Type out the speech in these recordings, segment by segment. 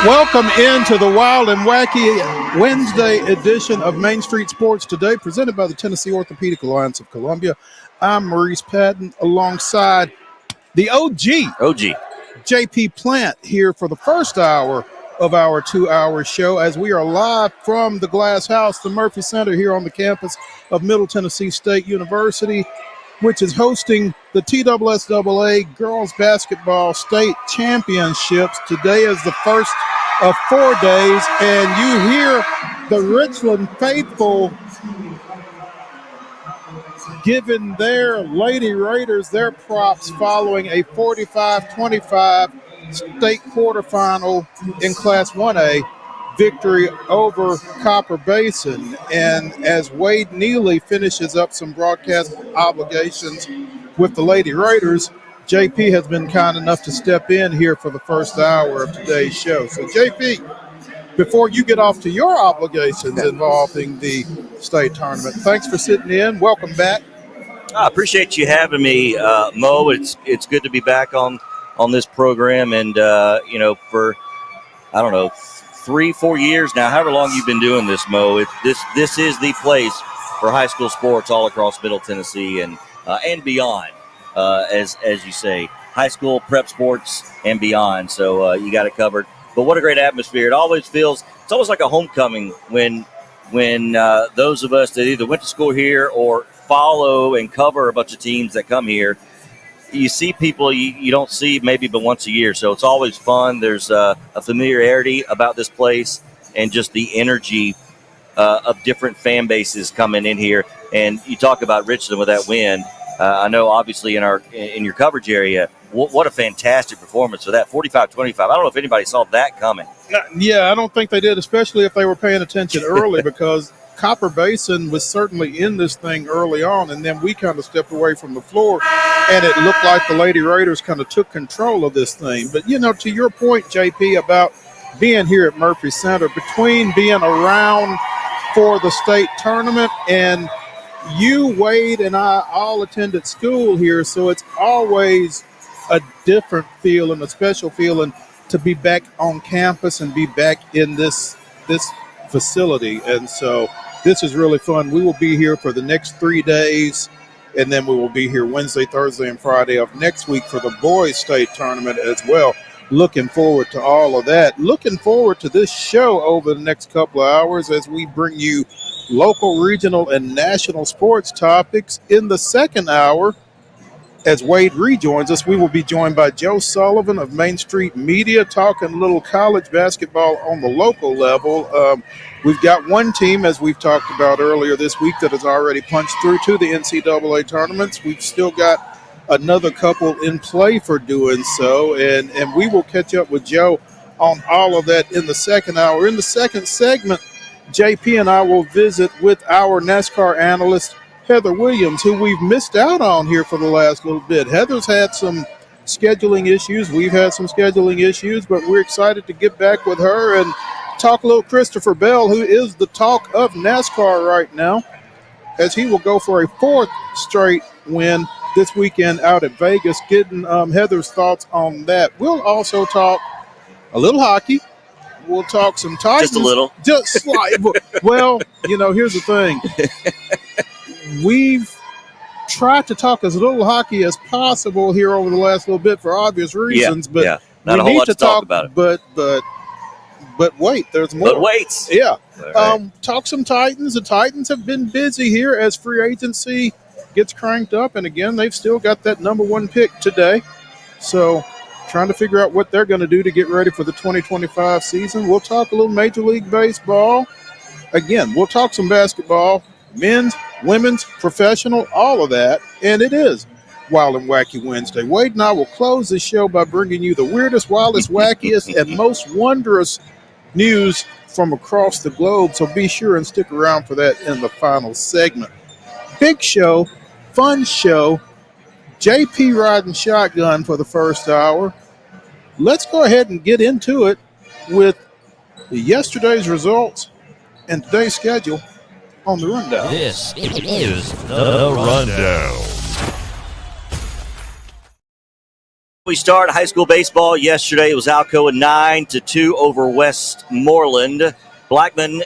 Welcome into the Wild and Wacky Wednesday edition of Main Street Sports Today, presented by the Tennessee Orthopedic Alliance of Columbia. I'm Maurice Patton, alongside the OG, JP Plant, here for the first hour of our 2-hour show, as we are live from the Glass House, the Murphy Center, here on the campus of Middle Tennessee State University, which is hosting the TSSAA Girls Basketball State Championships. Today is the first of 4 days, and you hear the Richland faithful giving their Lady Raiders their props following a 45-25 state quarterfinal in Class 1A victory over Copper Basin. And as Wade Neely finishes up some broadcast obligations with the Lady Raiders, JP has been kind enough to step in here for the first hour of today's show. So, JP, before you get off to your obligations involving the state tournament, thanks for sitting in. Welcome back. I appreciate you having me, Mo. It's good to be back on this program, and for 3-4 years now, however long you've been doing this, Mo. This is the place for high school sports all across Middle Tennessee and beyond. As you say, high school prep sports and beyond. So you got it covered. But what a great atmosphere! It always feels it's almost like a homecoming when those of us that either went to school here or follow and cover a bunch of teams that come here. You see people you don't see maybe but once a year, so it's always fun. There's a familiarity about this place and just the energy of different fan bases coming in here. And you talk about Richland with that win. I know, obviously, in your coverage area, what a fantastic performance for that 45-25. I don't know if anybody saw that coming. Yeah, I don't think they did, especially if they were paying attention early, because Copper Basin was certainly in this thing early on, and then we kind of stepped away from the floor, and it looked like the Lady Raiders kind of took control of this thing. But, to your point, JP, about being here at Murphy Center, between being around for the state tournament and you, Wade, and I all attended school here, so it's always a different feel and a special feeling to be back on campus and be back in this facility. And so this is really fun. We will be here for the next 3 days, and then we will be here Wednesday, Thursday, and Friday of next week for the boys' state tournament as well. Looking forward to all of that. Looking forward to this show over the next couple of hours as we bring you local, regional, and national sports topics. In the second hour, as Wade rejoins us, we will be joined by Joe Sullivan of Main Street Media, talking a little college basketball on the local level. We've got one team, as we've talked about earlier this week, that has already punched through to the NCAA tournaments. We've still got another couple in play for doing so, and we will catch up with Joe on all of that in the second hour. In the second segment, JP and I will visit with our NASCAR analyst, Heather Williams, who we've missed out on here for the last little bit. Heather's had some scheduling issues. We've had some scheduling issues, but we're excited to get back with her and talk a little Christopher Bell, who is the talk of NASCAR right now, as he will go for a fourth straight win this weekend out at Vegas, getting Heather's thoughts on that. We'll also talk a little hockey. We'll talk some Titans. Just a little. Just slightly. Well, here's the thing. We've tried to talk as little hockey as possible here over the last little bit for obvious reasons, but not a whole lot to talk about it. But wait, there's more. But wait. Yeah. Right. Talk some Titans. The Titans have been busy here as free agency gets cranked up, and again, they've still got that number one pick today. So trying to figure out what they're going to do to get ready for the 2025 season. We'll talk a little Major League Baseball. Again, we'll talk some basketball, men's, women's, professional, all of that. And it is Wild and Wacky Wednesday. Wade and I will close this show by bringing you the weirdest, wildest, wackiest, and most wondrous news from across the globe. So be sure and stick around for that in the final segment. Big show, fun show. JP riding shotgun for the first hour. Let's go ahead and get into it with yesterday's results and today's schedule on the rundown. This is the rundown. We started high school baseball yesterday. It was Alcoa 9-2 over Westmoreland. Blackman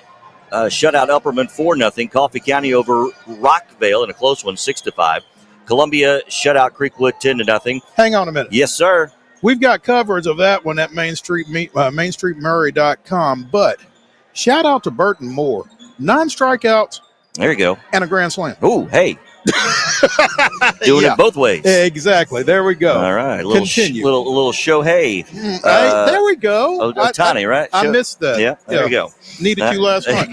shut out Upperman 4-0. Coffee County over Rockvale in a close one, 6-5. Columbia shut out Creekwood 10-0. Hang on a minute. Yes, sir. We've got coverage of that one at MainStreetMurray.com. But shout out to Burton Moore. 9 strikeouts. There you go. And a grand slam. Oh, hey. Doing it both ways. Exactly. There we go. All right. Continue. Little Shohei. There we go. Otani, right? I missed that. Yeah, there you go. Needed you last month.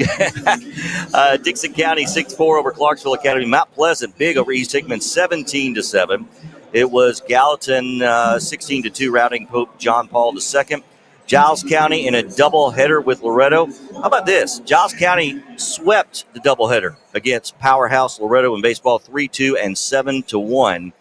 Dixon County 6-4 over Clarksville Academy. Mount Pleasant big over East Hickman 17-7. It was Gallatin 16-2 routing Pope John Paul II. Giles County in a doubleheader with Loretto. How about this? Giles County swept the doubleheader against Powerhouse Loretto in baseball 3-2 and 7-1.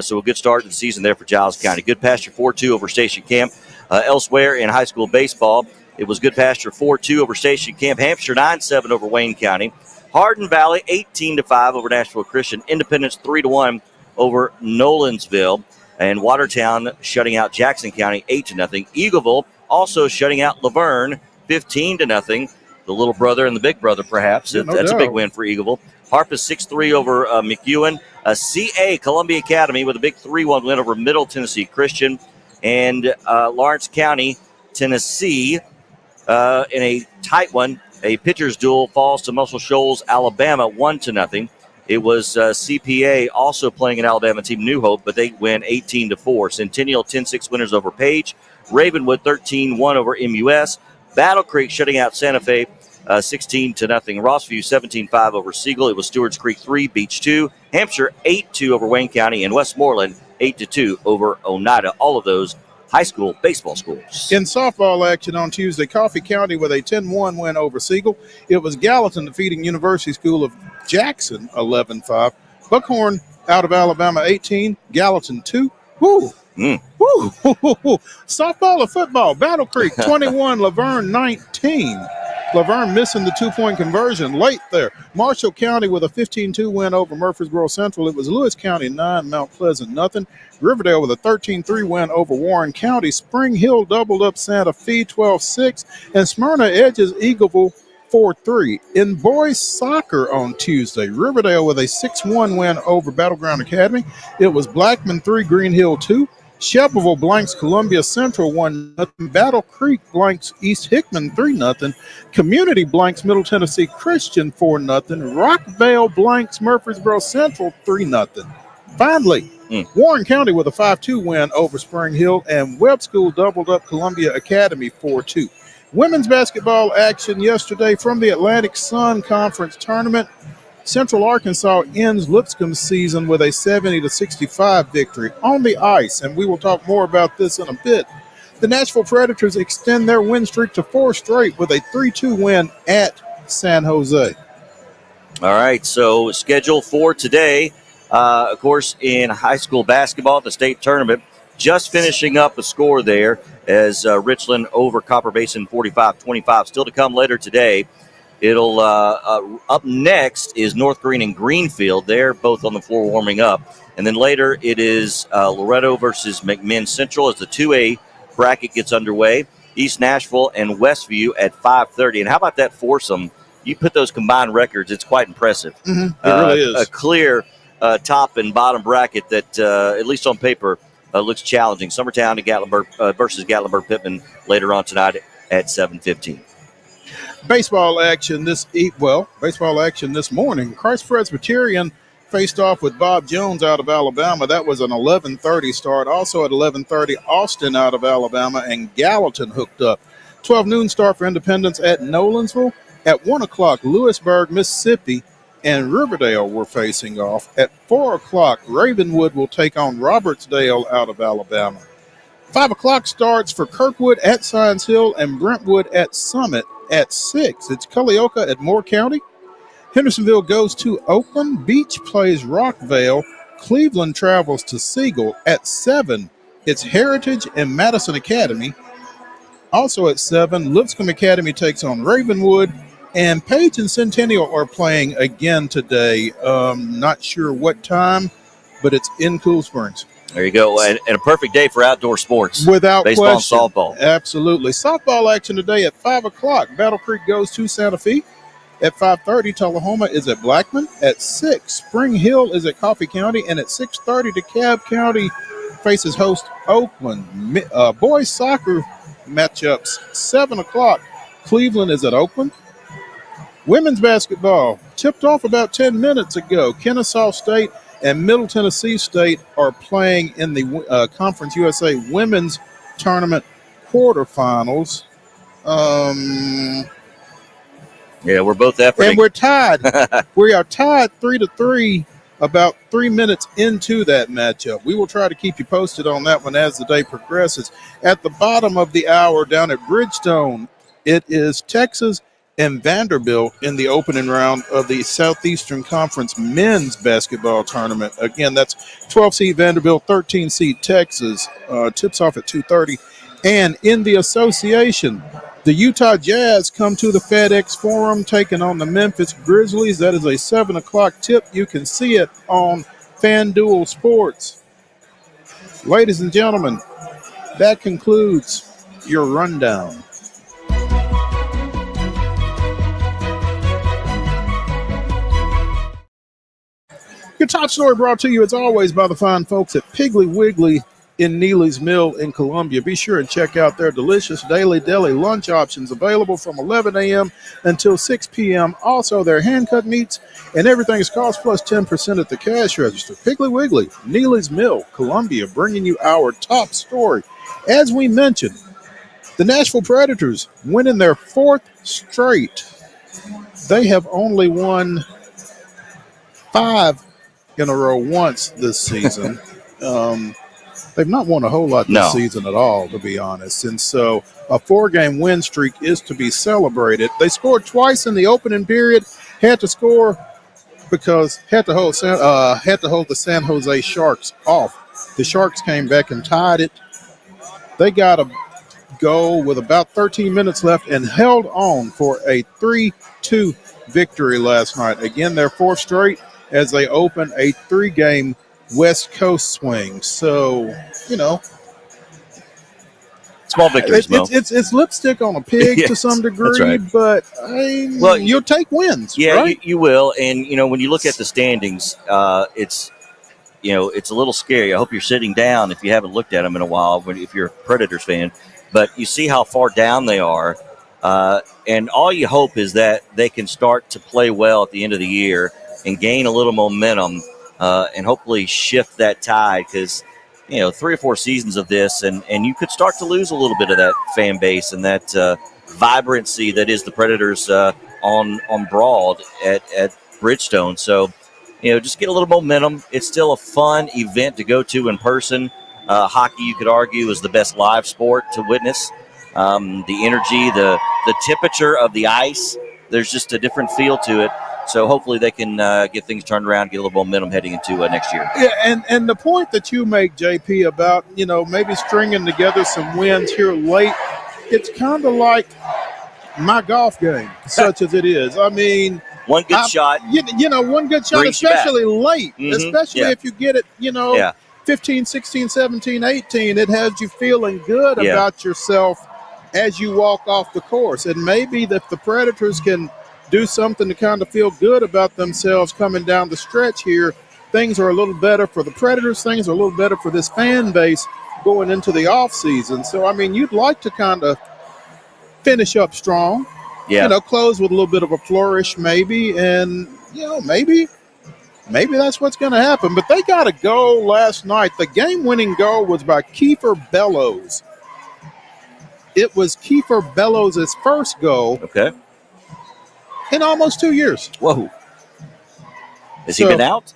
So a good start to the season there for Giles County. Good pasture 4-2 over Station Camp. Elsewhere in high school baseball, it was good pasture 4-2 over Station Camp. Hampshire 9-7 over Wayne County. Hardin Valley 18-5 over Nashville Christian. Independence 3-1 over Nolensville. And Watertown shutting out Jackson County 8-0. Eagleville also shutting out Laverne 15-0. The little brother and the big brother, perhaps. Yeah, no That's doubt. a big win for Eagleville. Harpus 6-3 over McEwen. CA Columbia Academy with a big 3-1 win over Middle Tennessee Christian. And Lawrence County, Tennessee, in a tight one. A pitcher's duel falls to Muscle Shoals, Alabama, 1-0. It was CPA also playing an Alabama team, New Hope, but they win 18-4. Centennial 10-6 winners over Page. Ravenwood 13-1 over MUS. Battle Creek shutting out Santa Fe 16-0. Rossview 17-5 over Siegel. It was Stewart's Creek 3, Beach 2. Hampshire 8-2 over Wayne County. And Westmoreland 8-2 over Oneida. All of those high school baseball schools. In softball action on Tuesday, Coffee County with a 10-1 win over Siegel. It was Gallatin defeating University School of Jackson 11-5. Buckhorn out of Alabama 18, Gallatin 2. Woo! Woo! Softball or football, Battle Creek 21, Laverne 19. Laverne missing the 2-point conversion late there. Marshall County with a 15-2 win over Murfreesboro Central. It was Lewis County 9, Mount Pleasant nothing. Riverdale with a 13-3 win over Warren County. Spring Hill doubled up Santa Fe 12-6. And Smyrna edges Eagleville 4-3. In boys soccer on Tuesday, Riverdale with a 6-1 win over Battleground Academy. It was Blackman 3, Green Hill 2. Shelbyville blanks Columbia Central 1-0. Battle Creek blanks East Hickman 3-0. Community blanks Middle Tennessee Christian 4-0. Rockvale blanks Murfreesboro Central 3-0. Finally, Warren County with a 5-2 win over Spring Hill, and Webb School doubled up Columbia Academy 4-2. Women's basketball action yesterday from the Atlantic Sun Conference Tournament. Central Arkansas ends Lipscomb's season with a 70-65 victory on the ice, and we will talk more about this in a bit. The Nashville Predators extend their win streak to 4 straight with a 3-2 win at San Jose. All right, so schedule for today, of course, in high school basketball at the state tournament, just finishing up a score there as Richland over Copper Basin 45-25. Still to come later today. It'll up next is North Green and Greenfield. They're both on the floor warming up. And then later it is Loretto versus McMinn Central as the 2A bracket gets underway. East Nashville and Westview at 5:30. And how about that foursome? You put those combined records, it's quite impressive. It really is. A clear top and bottom bracket that, at least on paper, looks challenging. Summertown to Gatlinburg versus Gatlinburg-Pittman later on tonight at 7:15. Baseball action this morning. Christ Presbyterian faced off with Bob Jones out of Alabama. That was an 11:30 start. Also at 11:30, Austin out of Alabama and Gallatin hooked up. 12 noon start for Independence at Nolensville. At 1 o'clock, Lewisburg, Mississippi and Riverdale were facing off. At 4 o'clock, Ravenwood will take on Robertsdale out of Alabama. 5 o'clock starts for Kirkwood at Science Hill and Brentwood at Summit. At 6, it's Culleoka at Moore County. Hendersonville goes to Oakland. Beach plays Rockvale. Cleveland travels to Siegel. At 7, it's Heritage and Madison Academy. Also at 7, Lipscomb Academy takes on Ravenwood. And Page and Centennial are playing again today. Not sure what time, but it's in Cool Springs. There you go. And a perfect day for outdoor sports. Without baseball question. and softball. Absolutely. Softball action today at 5 o'clock. Battle Creek goes to Santa Fe. At 5:30, Tullahoma is at Blackman. At 6, Spring Hill is at Coffee County. And at 6:30, DeKalb County faces host Oakland. Boys soccer matchups, 7 o'clock. Cleveland is at Oakland. Women's basketball tipped off about 10 minutes ago. Kennesaw State and Middle Tennessee State are playing in the Conference USA Women's Tournament quarterfinals. Yeah, we're both efforting. And we're tied. We are tied 3-3 about 3 minutes into that matchup. We will try to keep you posted on that one as the day progresses. At the bottom of the hour down at Bridgestone, it is Texas and Vanderbilt in the opening round of the Southeastern Conference men's basketball tournament. Again, that's 12-seed Vanderbilt, 13-seed Texas. Tips off at 2:30. And in the association, the Utah Jazz come to the FedEx Forum taking on the Memphis Grizzlies. That is a 7 o'clock tip. You can see it on FanDuel Sports. Ladies and gentlemen, that concludes your rundown. Your top story brought to you, as always, by the fine folks at Piggly Wiggly in Neely's Mill in Columbia. Be sure and check out their delicious daily deli lunch options available from 11 a.m. until 6 p.m. Also, their hand-cut meats and everything is cost plus 10% at the cash register. Piggly Wiggly, Neely's Mill, Columbia, bringing you our top story. As we mentioned, the Nashville Predators winning their 4th straight. They have only won 5 in a row once this season. They've not won a whole lot this season at all, to be honest. And so a 4-game win streak is to be celebrated. They scored twice in the opening period, had to score because had to hold the San Jose Sharks off. The Sharks came back and tied it. They got a goal with about 13 minutes left and held on for a 3-2 victory last night. Again, their 4th straight as they open a 3-game West Coast swing. So, you know, small victories, it's lipstick on a pig yes, to some degree, that's right. but you'll take wins. Yeah, right? you will. And, you know, when you look at the standings, it's a little scary. I hope you're sitting down if you haven't looked at them in a while, if you're a Predators fan. But you see how far down they are. And all you hope is that they can start to play well at the end of the year and gain a little momentum and hopefully shift that tide, because, 3 or 4 seasons of this and you could start to lose a little bit of that fan base and that vibrancy that is the Predators on Broad at Bridgestone. So, just get a little momentum. It's still a fun event to go to in person. Hockey, you could argue, is the best live sport to witness. The energy, the temperature of the ice, there's just a different feel to it. So hopefully they can get things turned around, get a little momentum heading into next year. Yeah, and the point that you make, JP, about, maybe stringing together some wins here late, it's kind of like my golf game, such as it is. I mean, one good shot. One good shot, especially late, especially if you get it, 15, 16, 17, 18, it has you feeling good about yourself as you walk off the course. And maybe if the Predators can do something to kind of feel good about themselves coming down the stretch here, things are a little better for the Predators. Things are a little better for this fan base going into the offseason. So, I mean, you'd like to kind of finish up strong, close with a little bit of a flourish maybe, and, maybe that's what's going to happen. But they got a goal last night. The game-winning goal was by Kiefer Bellows. It was Kiefer Bellows' first goal. Okay. In almost 2 years. Whoa. Has he been out?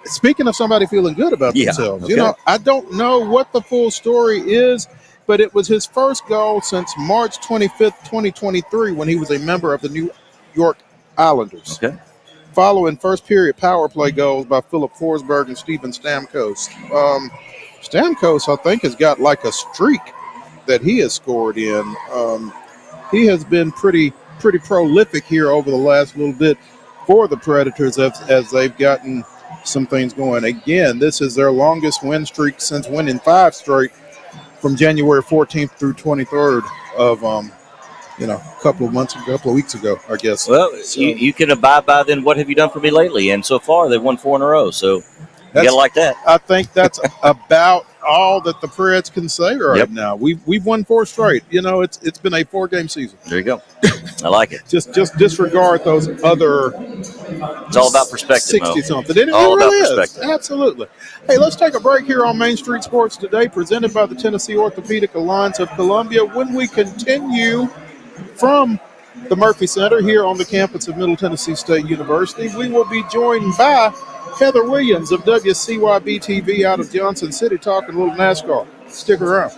Speaking of somebody feeling good about themselves, okay. I don't know what the full story is, but it was his first goal since March 25th, 2023, when he was a member of the New York Islanders. Okay. Following first period power play goals by Philip Forsberg and Steven Stamkos. Stamkos, I think, has got like a streak that he has scored in. He has been pretty prolific here over the last little bit for the Predators as they've gotten some things going. Again, this is their longest win streak since winning 5 straight from January 14th through 23rd of a couple of weeks ago, I guess. Well, So, you can abide by then what have you done for me lately? And so far, they've won 4 in a row. So you got to like that. I think that's about all that the Preds can say right now. We've won 4 straight. It's been a 4-game season. There you go. I like it. Just disregard those other. It's all about perspective, 60-something. It all really about is. perspective. Absolutely. Hey, let's take a break here on Main Street Sports Today, presented by the Tennessee Orthopedic Alliance of Columbia. When we continue from the Murphy Center here on the campus of Middle Tennessee State University, we will be joined by Heather Williams of WCYB-TV out of Johnson City, talking a little NASCAR. Stick around.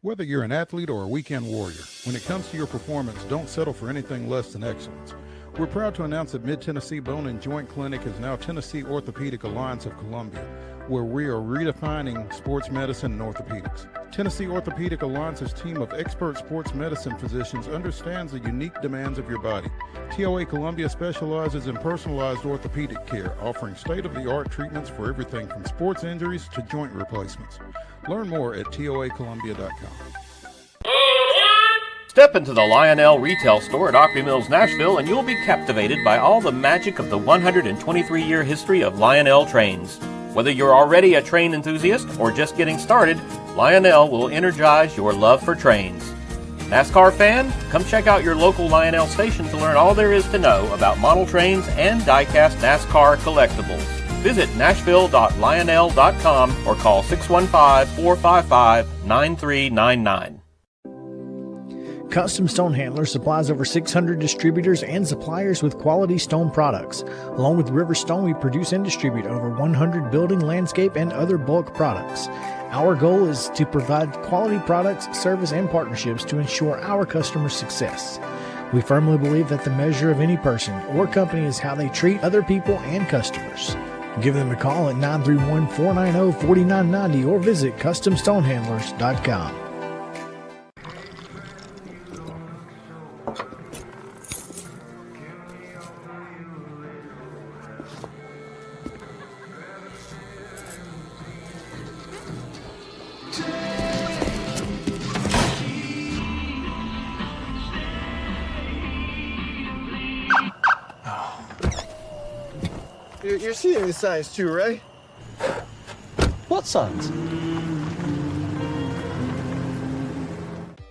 Whether you're an athlete or a weekend warrior, when it comes to your performance, don't settle for anything less than excellence. We're proud to announce that Mid-Tennessee Bone and Joint Clinic is now Tennessee Orthopedic Alliance of Columbia, where we are redefining sports medicine and orthopedics. Tennessee Orthopedic Alliance's team of expert sports medicine physicians understands the unique demands of your body. TOA Columbia specializes in personalized orthopedic care, offering state-of-the-art treatments for everything from sports injuries to joint replacements. Learn more at toacolumbia.com. Step into the Lionel retail store at Opry Mills, Nashville, and you'll be captivated by all the magic of the 123-year history of Lionel trains. Whether you're already a train enthusiast or just getting started, Lionel will energize your love for trains. NASCAR fan? Come check out your local Lionel station to learn all there is to know about model trains and die-cast NASCAR collectibles. Visit nashville.lionel.com or call 615-455-9399. Custom Stone Handler supplies over 600 distributors and suppliers with quality stone products. Along with River Stone, we produce and distribute over 100 building, landscape, and other bulk products. Our goal is to provide quality products, service, and partnerships to ensure our customers' success. We firmly believe that the measure of any person or company is how they treat other people and customers. Give them a call at 931-490-4990 or visit CustomStonehandlers.com. You're seeing the signs too, right? What signs?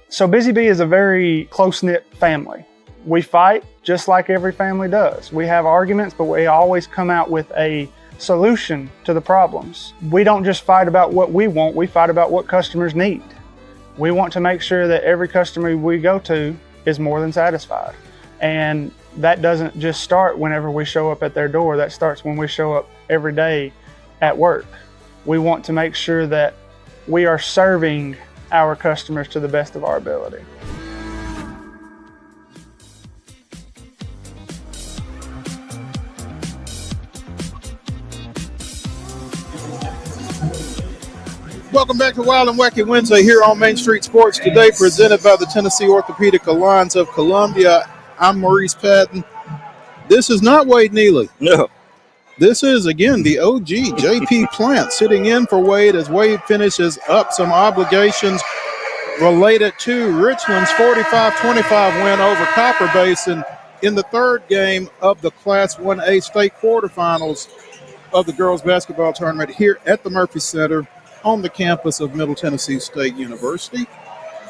So Busy Bee is a very close-knit family. We fight just like every family does. We have arguments, but we always come out with a solution to the problems. We don't just fight about what we want, we fight about what customers need. We want to make sure that every customer we go to is more than satisfied. And that doesn't just start whenever we show up at their door, that starts when we show up every day at work. We want to make sure that we are serving our customers to the best of our ability. Welcome back to Wild and Wacky Wednesday here on Main Street Sports Today, presented by the Tennessee Orthopedic Alliance of Columbia. I'm Maurice Patton. This is not Wade Neely. No. This is, again, the OG, JP Plant, sitting in for Wade as Wade finishes up some obligations related to Richland's 45-25 win over Copper Basin in the third game of the Class 1A state quarterfinals of the girls basketball tournament here at the Murphy Center on the campus of Middle Tennessee State University.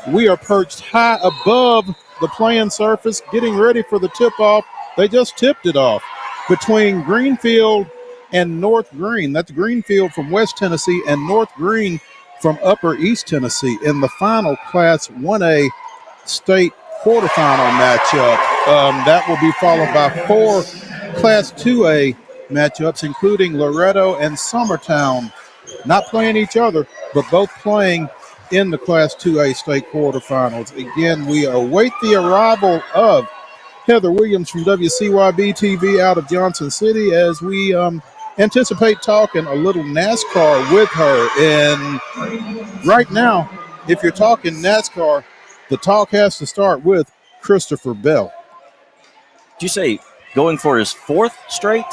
We are perched high above the playing surface, getting ready for the tip-off. They just tipped it off between Greenfield and North Green. That's Greenfield from West Tennessee and North Green from Upper East Tennessee in the final Class 1A state quarterfinal matchup. That will be followed by 4 Class 2A matchups, including Loretto and Summertown, not playing each other, but both playing in the Class 2A state quarterfinals. Again, we await the arrival of Heather Williams from WCYB-TV out of Johnson City as we anticipate talking a little NASCAR with her. And right now, if you're talking NASCAR, the talk has to start with Christopher Bell. Did you say going for his 4th straight?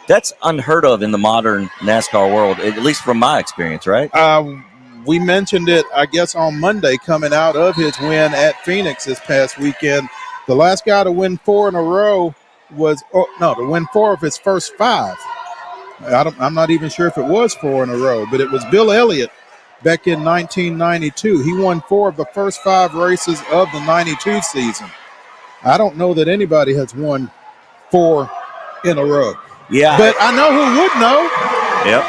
That's unheard of in the modern NASCAR world, at least from my experience, right? We mentioned it, I guess, on Monday coming out of his win at Phoenix this past weekend. The last guy to win 4 in a row to win 4 of his first 5. I'm not even sure if it was 4 in a row, but it was Bill Elliott back in 1992. He won 4 of the first 5 races of the 92 season. I don't know that anybody has won 4 in a row. Yeah. But I know who would know. Yep.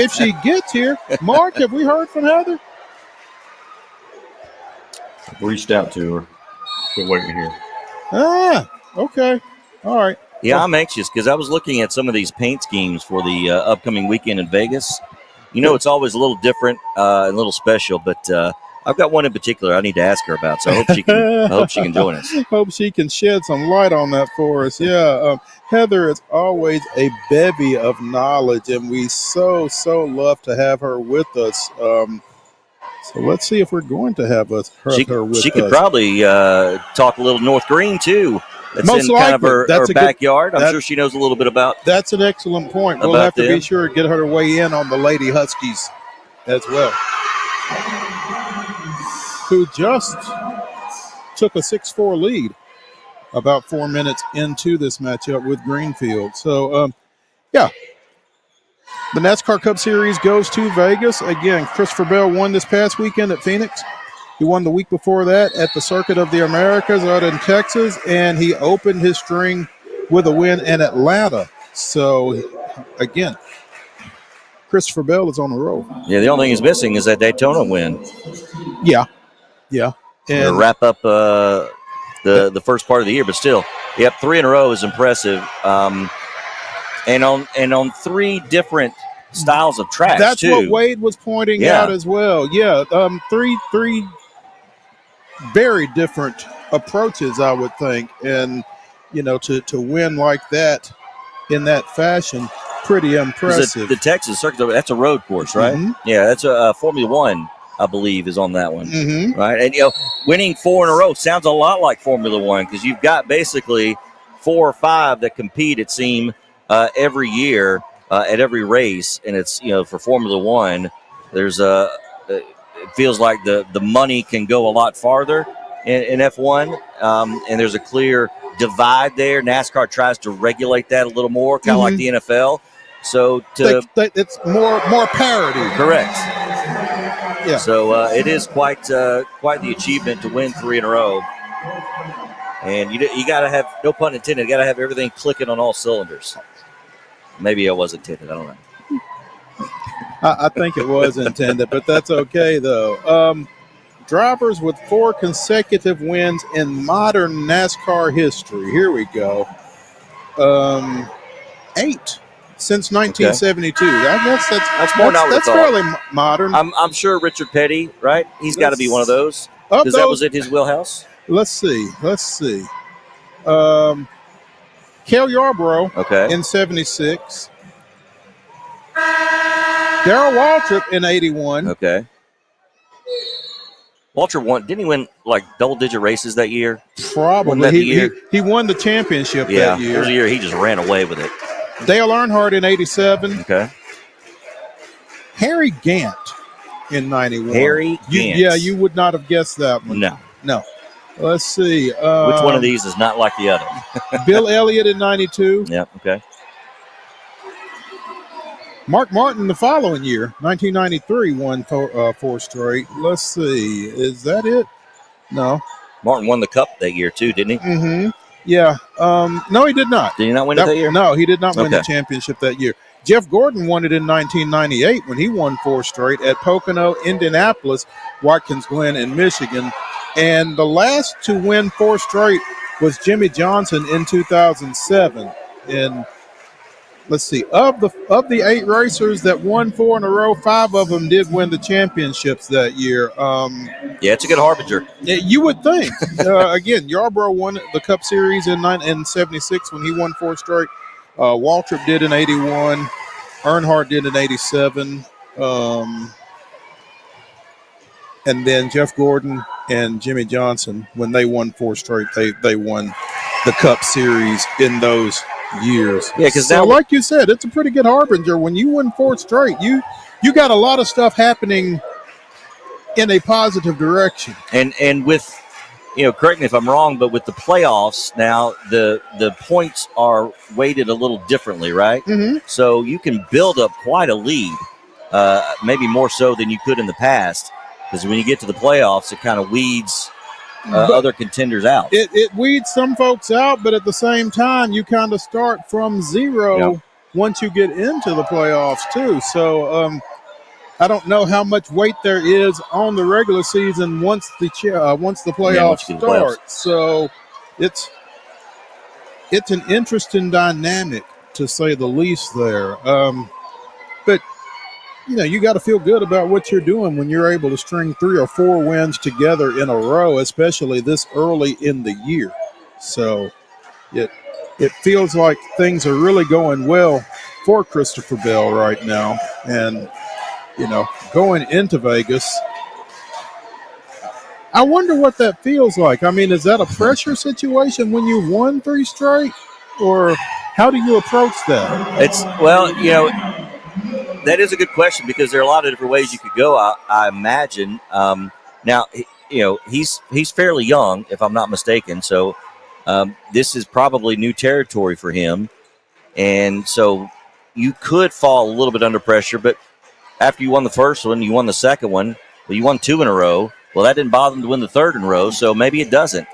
If she gets here. Mark, have we heard from Heather? Reached out to her. Still waiting to hear. Okay. All right. Yeah, I'm anxious because I was looking at some of these paint schemes for the upcoming weekend in Vegas. You know, it's always a little different and a little special, but I've got one in particular I need to ask her about, so I hope she can join us. Hope she can shed some light on that for us. Yeah, Heather is always a bevy of knowledge, and we so love to have her with us. So let's see if we're going to have her with us. She could probably talk a little North Green, too. That's Most in kind of her backyard. I'm sure she knows a little bit about. That's an excellent point. We'll have to be sure to get her to weigh in on the Lady Huskies as well, who just took a 6-4 lead about 4 minutes into this matchup with Greenfield. So, the NASCAR Cup Series goes to Vegas. Again, Christopher Bell won this past weekend at Phoenix. He won the week before that at the Circuit of the Americas out in Texas, and he opened his string with a win in Atlanta. So, again, Christopher Bell is on the roll. Yeah, the only thing he's missing is that Daytona win. Yeah. And to wrap up the first part of the year, but still, 3 in a row is impressive. And on 3 different styles of tracks. That's too. what Wade was pointing out as well. Yeah, three very different approaches, I would think, and to win like that in that fashion, pretty impressive. The Texas Circuit, that's a road course, right? Mm-hmm. Yeah, that's a Formula One, I believe, is on that one, mm-hmm. right? And winning 4 in a row sounds a lot like Formula One because you've got basically 4 or 5 that compete. It seems every year at every race, and it's for Formula One, there's it feels like the money can go a lot farther in F1, and there's a clear divide there. NASCAR tries to regulate that a little more, kind of like the NFL. So it's more parity. Correct. Yeah. So it is quite the achievement to win 3 in a row, and you got to have, no pun intended, you got to have everything clicking on all cylinders. Maybe it was intended. I don't know. I think it was intended, but that's okay, though. Drivers with 4 consecutive wins in modern NASCAR history. Here we go. 8 since 1972. Okay. I guess that's fairly modern. I'm sure Richard Petty, right? He's got to be one of those. Because that was in his wheelhouse. Let's see. Cale Yarborough in 76. Darrell Waltrip in 81. Okay. Waltrip won. Didn't he win like double-digit races that year? Probably. He won the championship that year. Yeah, there was a year he just ran away with it. Dale Earnhardt in 87. Okay. Harry Gant in 91. Harry Gant. You would not have guessed that one. No. Let's see. Which one of these is not like the other? Bill Elliott in 92. Yeah, okay. Mark Martin the following year, 1993, won 4 straight. Let's see. Is that it? No. Martin won the Cup that year, too, didn't he? Mm-hmm. Yeah. No, he did not. Did he not win it that year? No, he did not win the championship that year. Jeff Gordon won it in 1998 when he won 4 straight at Pocono, Indianapolis, Watkins Glen, and Michigan. And the last to win 4 straight was Jimmy Johnson in 2007. And let's see, of the 8 racers that won 4 in a row, 5 of them did win the championships that year. Yeah, it's a good harbinger. You would think. Again, Yarborough won the Cup Series in 76 when he won 4 straight. Waltrip did in 81. Earnhardt did in 87. and then Jeff Gordon and Jimmy Johnson, when they won 4 straight, they won the Cup Series in those years. Yeah, because so like you said, it's a pretty good harbinger. When you win 4 straight, you got a lot of stuff happening in a positive direction. And with, correct me if I'm wrong, but with the playoffs now, the points are weighted a little differently, right? Mm-hmm. So you can build up quite a lead, maybe more so than you could in the past, because when you get to the playoffs, it kind of weeds other contenders out. It weeds some folks out, but at the same time, you kind of start from zero once you get into the playoffs too. So I don't know how much weight there is on the regular season once the playoffs start. So it's an interesting dynamic, to say the least there. But you got to feel good about what you're doing when you're able to string 3 or 4 wins together in a row, especially this early in the year. So it feels like things are really going well for Christopher Bell right now. And going into Vegas, I wonder what that feels like. I mean, is that a pressure situation when you won 3 straight, or how do you approach that? That is a good question, because there are a lot of different ways you could go, I imagine. Now, he's fairly young, if I'm not mistaken, so this is probably new territory for him. And so you could fall a little bit under pressure, but after you won the first one, you won the second one, well, you won 2 in a row. Well, that didn't bother him to win the 3rd in a row, so maybe it doesn't.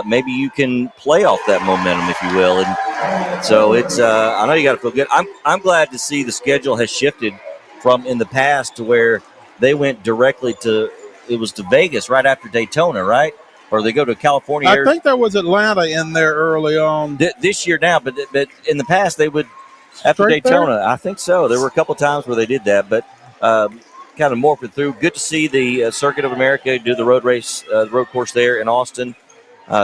Maybe you can play off that momentum, if you will. And so it's I know you got to feel good. I'm glad to see the schedule has shifted from in the past to where they went directly to Vegas right after Daytona, right? Or they go to California. I think there was Atlanta in there early on. This year now, but in the past they would after Straight Daytona. there? I think so. There were a couple times where they did that, but kind of morphed it through. Good to see the Circuit of America do the road race, the road course there in Austin.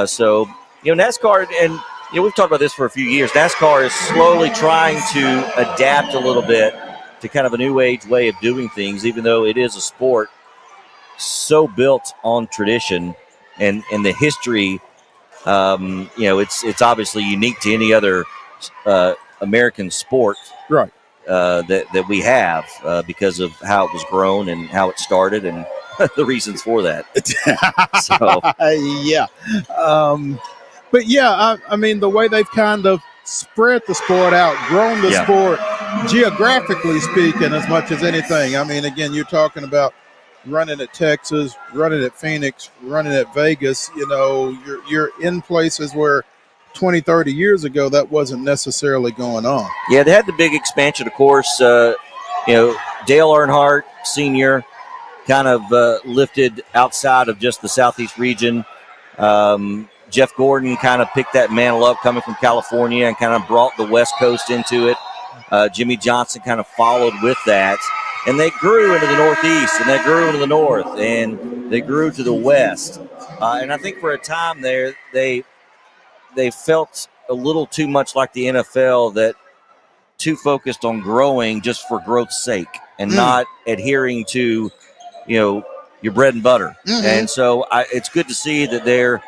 So NASCAR, and we've talked about this for a few years. NASCAR is slowly trying to adapt a little bit to kind of a new age way of doing things, even though it is a sport so built on tradition and the history. It's obviously unique to any other American sport, right? That we have because of how it was grown and how it started and the reasons for that. So yeah, but yeah, I mean the way they've kind of spread the sport out, grown the sport geographically speaking, as much as anything. I mean, again, you're talking about running at Texas, running at Phoenix, running at Vegas. You're in places where 20, 30 years ago, that wasn't necessarily going on. Yeah, they had the big expansion, of course. Dale Earnhardt Sr. kind of lifted outside of just the Southeast region. Jeff Gordon kind of picked that mantle up coming from California and kind of brought the West Coast into it. Jimmy Johnson kind of followed with that. And they grew into the Northeast, and they grew into the North, and they grew to the West. And I think for a time there, they felt a little too much like the NFL, that too focused on growing just for growth's sake and not adhering to, your bread and butter. Mm-hmm. And so it's good to see that they've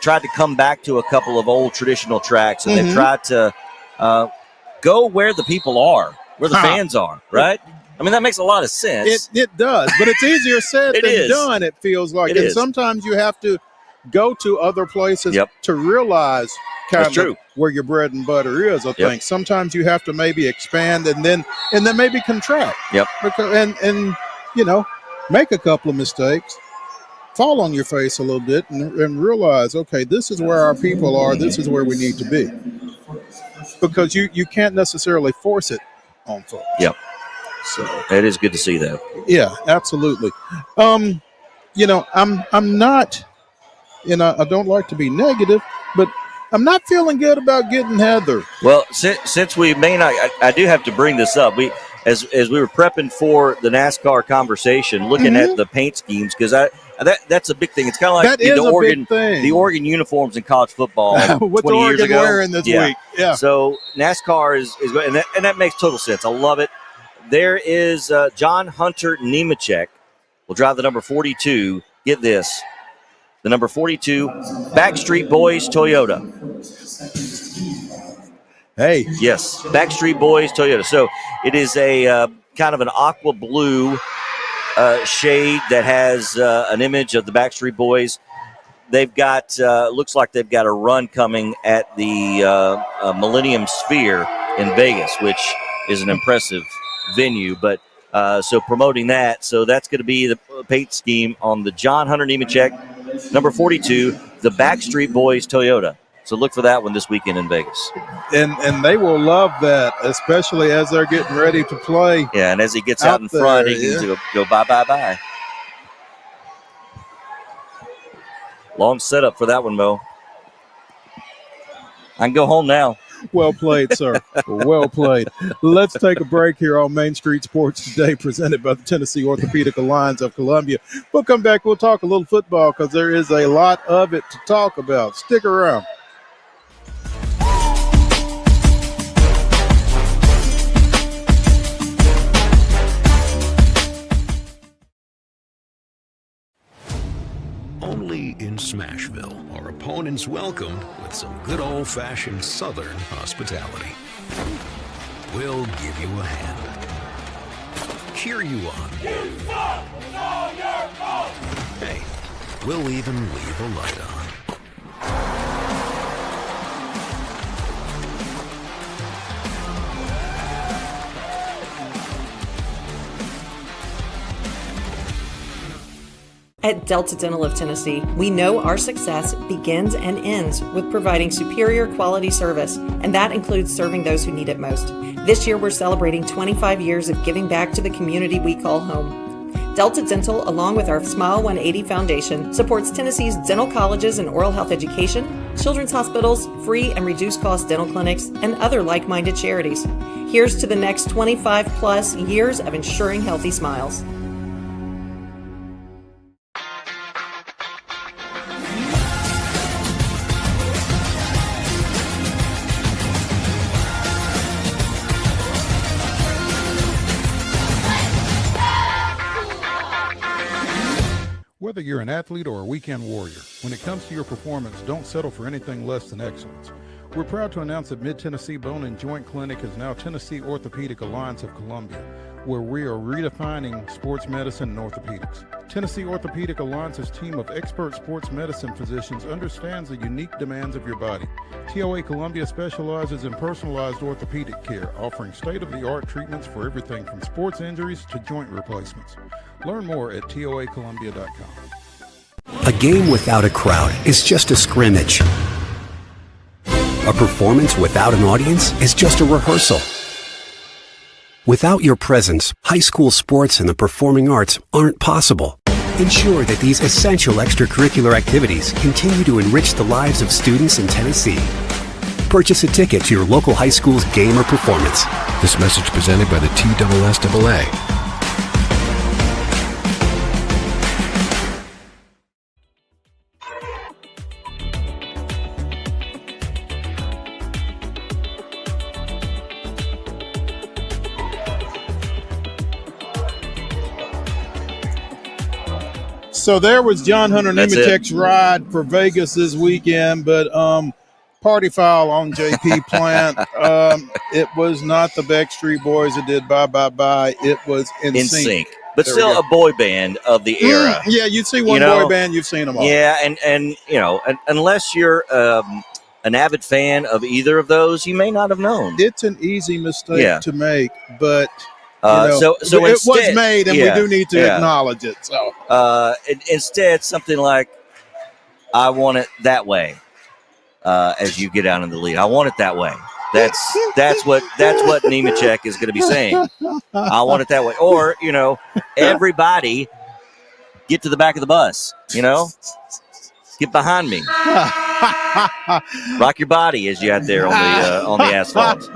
tried to come back to a couple of old traditional tracks, and they've tried to go where the people are, where the fans are, right? I mean, that makes a lot of sense. It does, but it's easier said than done, it feels like. And sometimes you have to go to other places to realize kind of where your bread and butter is, I think. Sometimes you have to maybe expand and then maybe contract. Because, and make a couple of mistakes, fall on your face a little bit and realize, okay, this is where our people are, this is where we need to be. Because you can't necessarily force it on folks. So it is good to see that. Yeah, absolutely. I'm not, I don't like to be negative, but I'm not feeling good about getting Heather. Well, since we may not, I do have to bring this up. As we were prepping for the NASCAR conversation, looking at the paint schemes, because that's a big thing. It's kind of like the Oregon uniforms in college football. What's 20 Oregon years ago. wearing this week? Yeah. So NASCAR is and that makes total sense. I love it. There is John Hunter Nemechek, will drive the number 42. Get this. The number 42 Backstreet Boys Toyota. Hey. Yes, Backstreet Boys Toyota. So it is a kind of an aqua blue shade that has an image of the Backstreet Boys. They've got, looks like they've got a run coming at the Millennium Sphere in Vegas, which is an impressive venue. But so promoting that. So that's going to be the paint scheme on the John Hunter Nemechek, number 42, the Backstreet Boys Toyota. So look for that one this weekend in Vegas. And they will love that, especially as they're getting ready to play. Yeah, and as he gets out in front, he can go bye, bye, bye. Long setup for that one, Mo. I can go home now. Well played, sir. Well played. Let's take a break here on Main Street Sports Today, presented by the Tennessee Orthopedic Alliance of Columbia. We'll come back. We'll talk a little football because there is a lot of it to talk about. Stick around. Only in Smashville are opponents welcomed with some good old-fashioned Southern hospitality. We'll give you a hand, cheer you on. Hey, we'll even leave a light on. At Delta Dental of Tennessee, we know our success begins and ends with providing superior quality service, and that includes serving those who need it most. This year, we're celebrating 25 years of giving back to the community we call home. Delta Dental, along with our Smile 180 Foundation, supports Tennessee's dental colleges and oral health education, children's hospitals, free and reduced cost dental clinics, and other like-minded charities. Here's to the next 25 plus years of ensuring healthy smiles. Whether you're an athlete or a weekend warrior, when it comes to your performance, don't settle for anything less than excellence. We're proud to announce that Mid-Tennessee Bone and Joint Clinic is now Tennessee Orthopedic Alliance of Columbia, where we are redefining sports medicine and orthopedics. Tennessee Orthopedic Alliance's team of expert sports medicine physicians understands the unique demands of your body. TOA Columbia specializes in personalized orthopedic care, offering state-of-the-art treatments for everything from sports injuries to joint replacements. Learn more at toacolumbia.com. A game without a crowd is just a scrimmage. A performance without an audience is just a rehearsal. Without your presence, high school sports and the performing arts aren't possible. Ensure that these essential extracurricular activities continue to enrich the lives of students in Tennessee. Purchase a ticket to your local high school's game or performance. This message presented by the TSSAA. So there was John Hunter Nemechek's ride for Vegas this weekend, but party foul on JP Plant. It was not the Backstreet Boys that did Bye Bye Bye. It was In Sync. But there still a boy band of the era. Yeah, you'd see one boy band, you've seen them all. Yeah, and you know, unless you're an avid fan of either of those, you may not have known. It's an easy mistake to make, but so it instead, was made, and we do need to acknowledge it. So instead, something like "I want it that way." As you get out in the lead, I want it that way. That's what Nemechek is going to be saying. I want it that way, or everybody get to the back of the bus. Get behind me. Rock your body as you out there on the asphalt.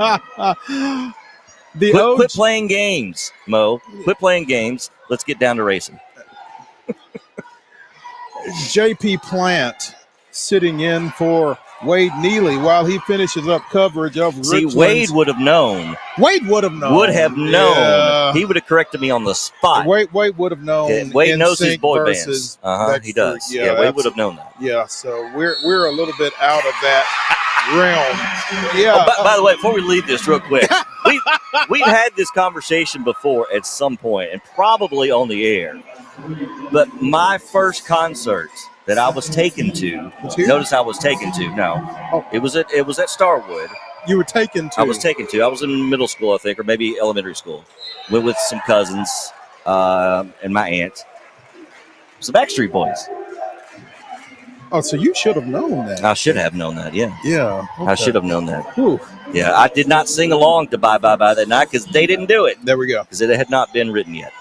Quit playing games, Mo. Quit playing games. Let's get down to racing. JP Plant sitting in for Wade Neely while he finishes up coverage of Richland's. Wade would have known. Wade would have known. Would have known. Yeah. He would have corrected me on the spot. Wade would have known. Yeah, Wade knows his NSYNC boy versus bands. He does. Yeah, Wade would have known that. Yeah, so we're a little bit out of that realm. Yeah. Oh, by the way, before we leave this real quick, we've had this conversation before at some point, and probably on the air. But my first concert that I was taken to. Notice I was taken to. No, it was at Starwood. You were taken to. I was taken to. I was in middle school, I think, or maybe elementary school. Went with some cousins and my aunt. Some Backstreet Boys. Oh, so you should have known that. I should have known that. Yeah. Yeah. Okay. I should have known that. Whew. Yeah, I did not sing along to Bye Bye Bye that night because they didn't do it. There we go. Because it had not been written yet.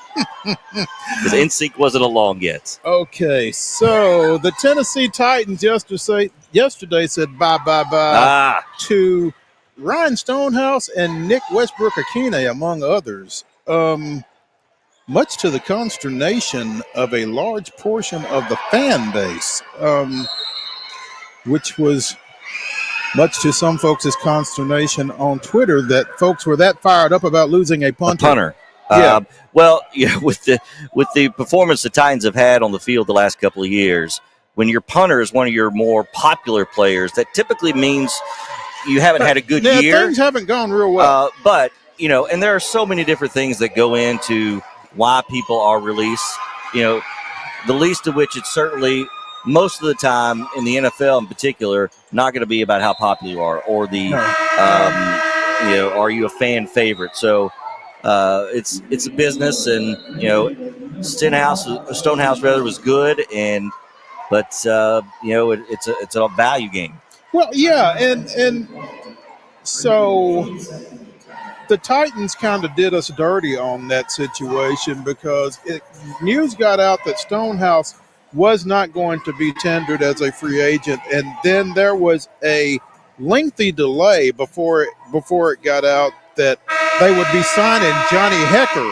Because NSYNC wasn't along yet. Okay, so the Tennessee Titans yesterday said bye to Ryan Stonehouse and Nick Westbrook-Akine, among others. Much to the consternation of a large portion of the fan base, which was much to some folks' consternation on Twitter that folks were that fired up about losing a punter. Yeah. With the performance the Titans have had on the field the last couple of years, when your punter is one of your more popular players, that typically means you haven't had a good year. Things haven't gone real well. But, and there are so many different things that go into why people are released. The least of which it's certainly most of the time in the NFL in particular, not going to be about how popular you are or are you a fan favorite? So, it's a business, and Stonehouse was good, but it's a value game. Well, yeah, and so the Titans kind of did us dirty on that situation because news got out that Stonehouse was not going to be tendered as a free agent, and then there was a lengthy delay before it got out that they would be signing Johnny Hekker,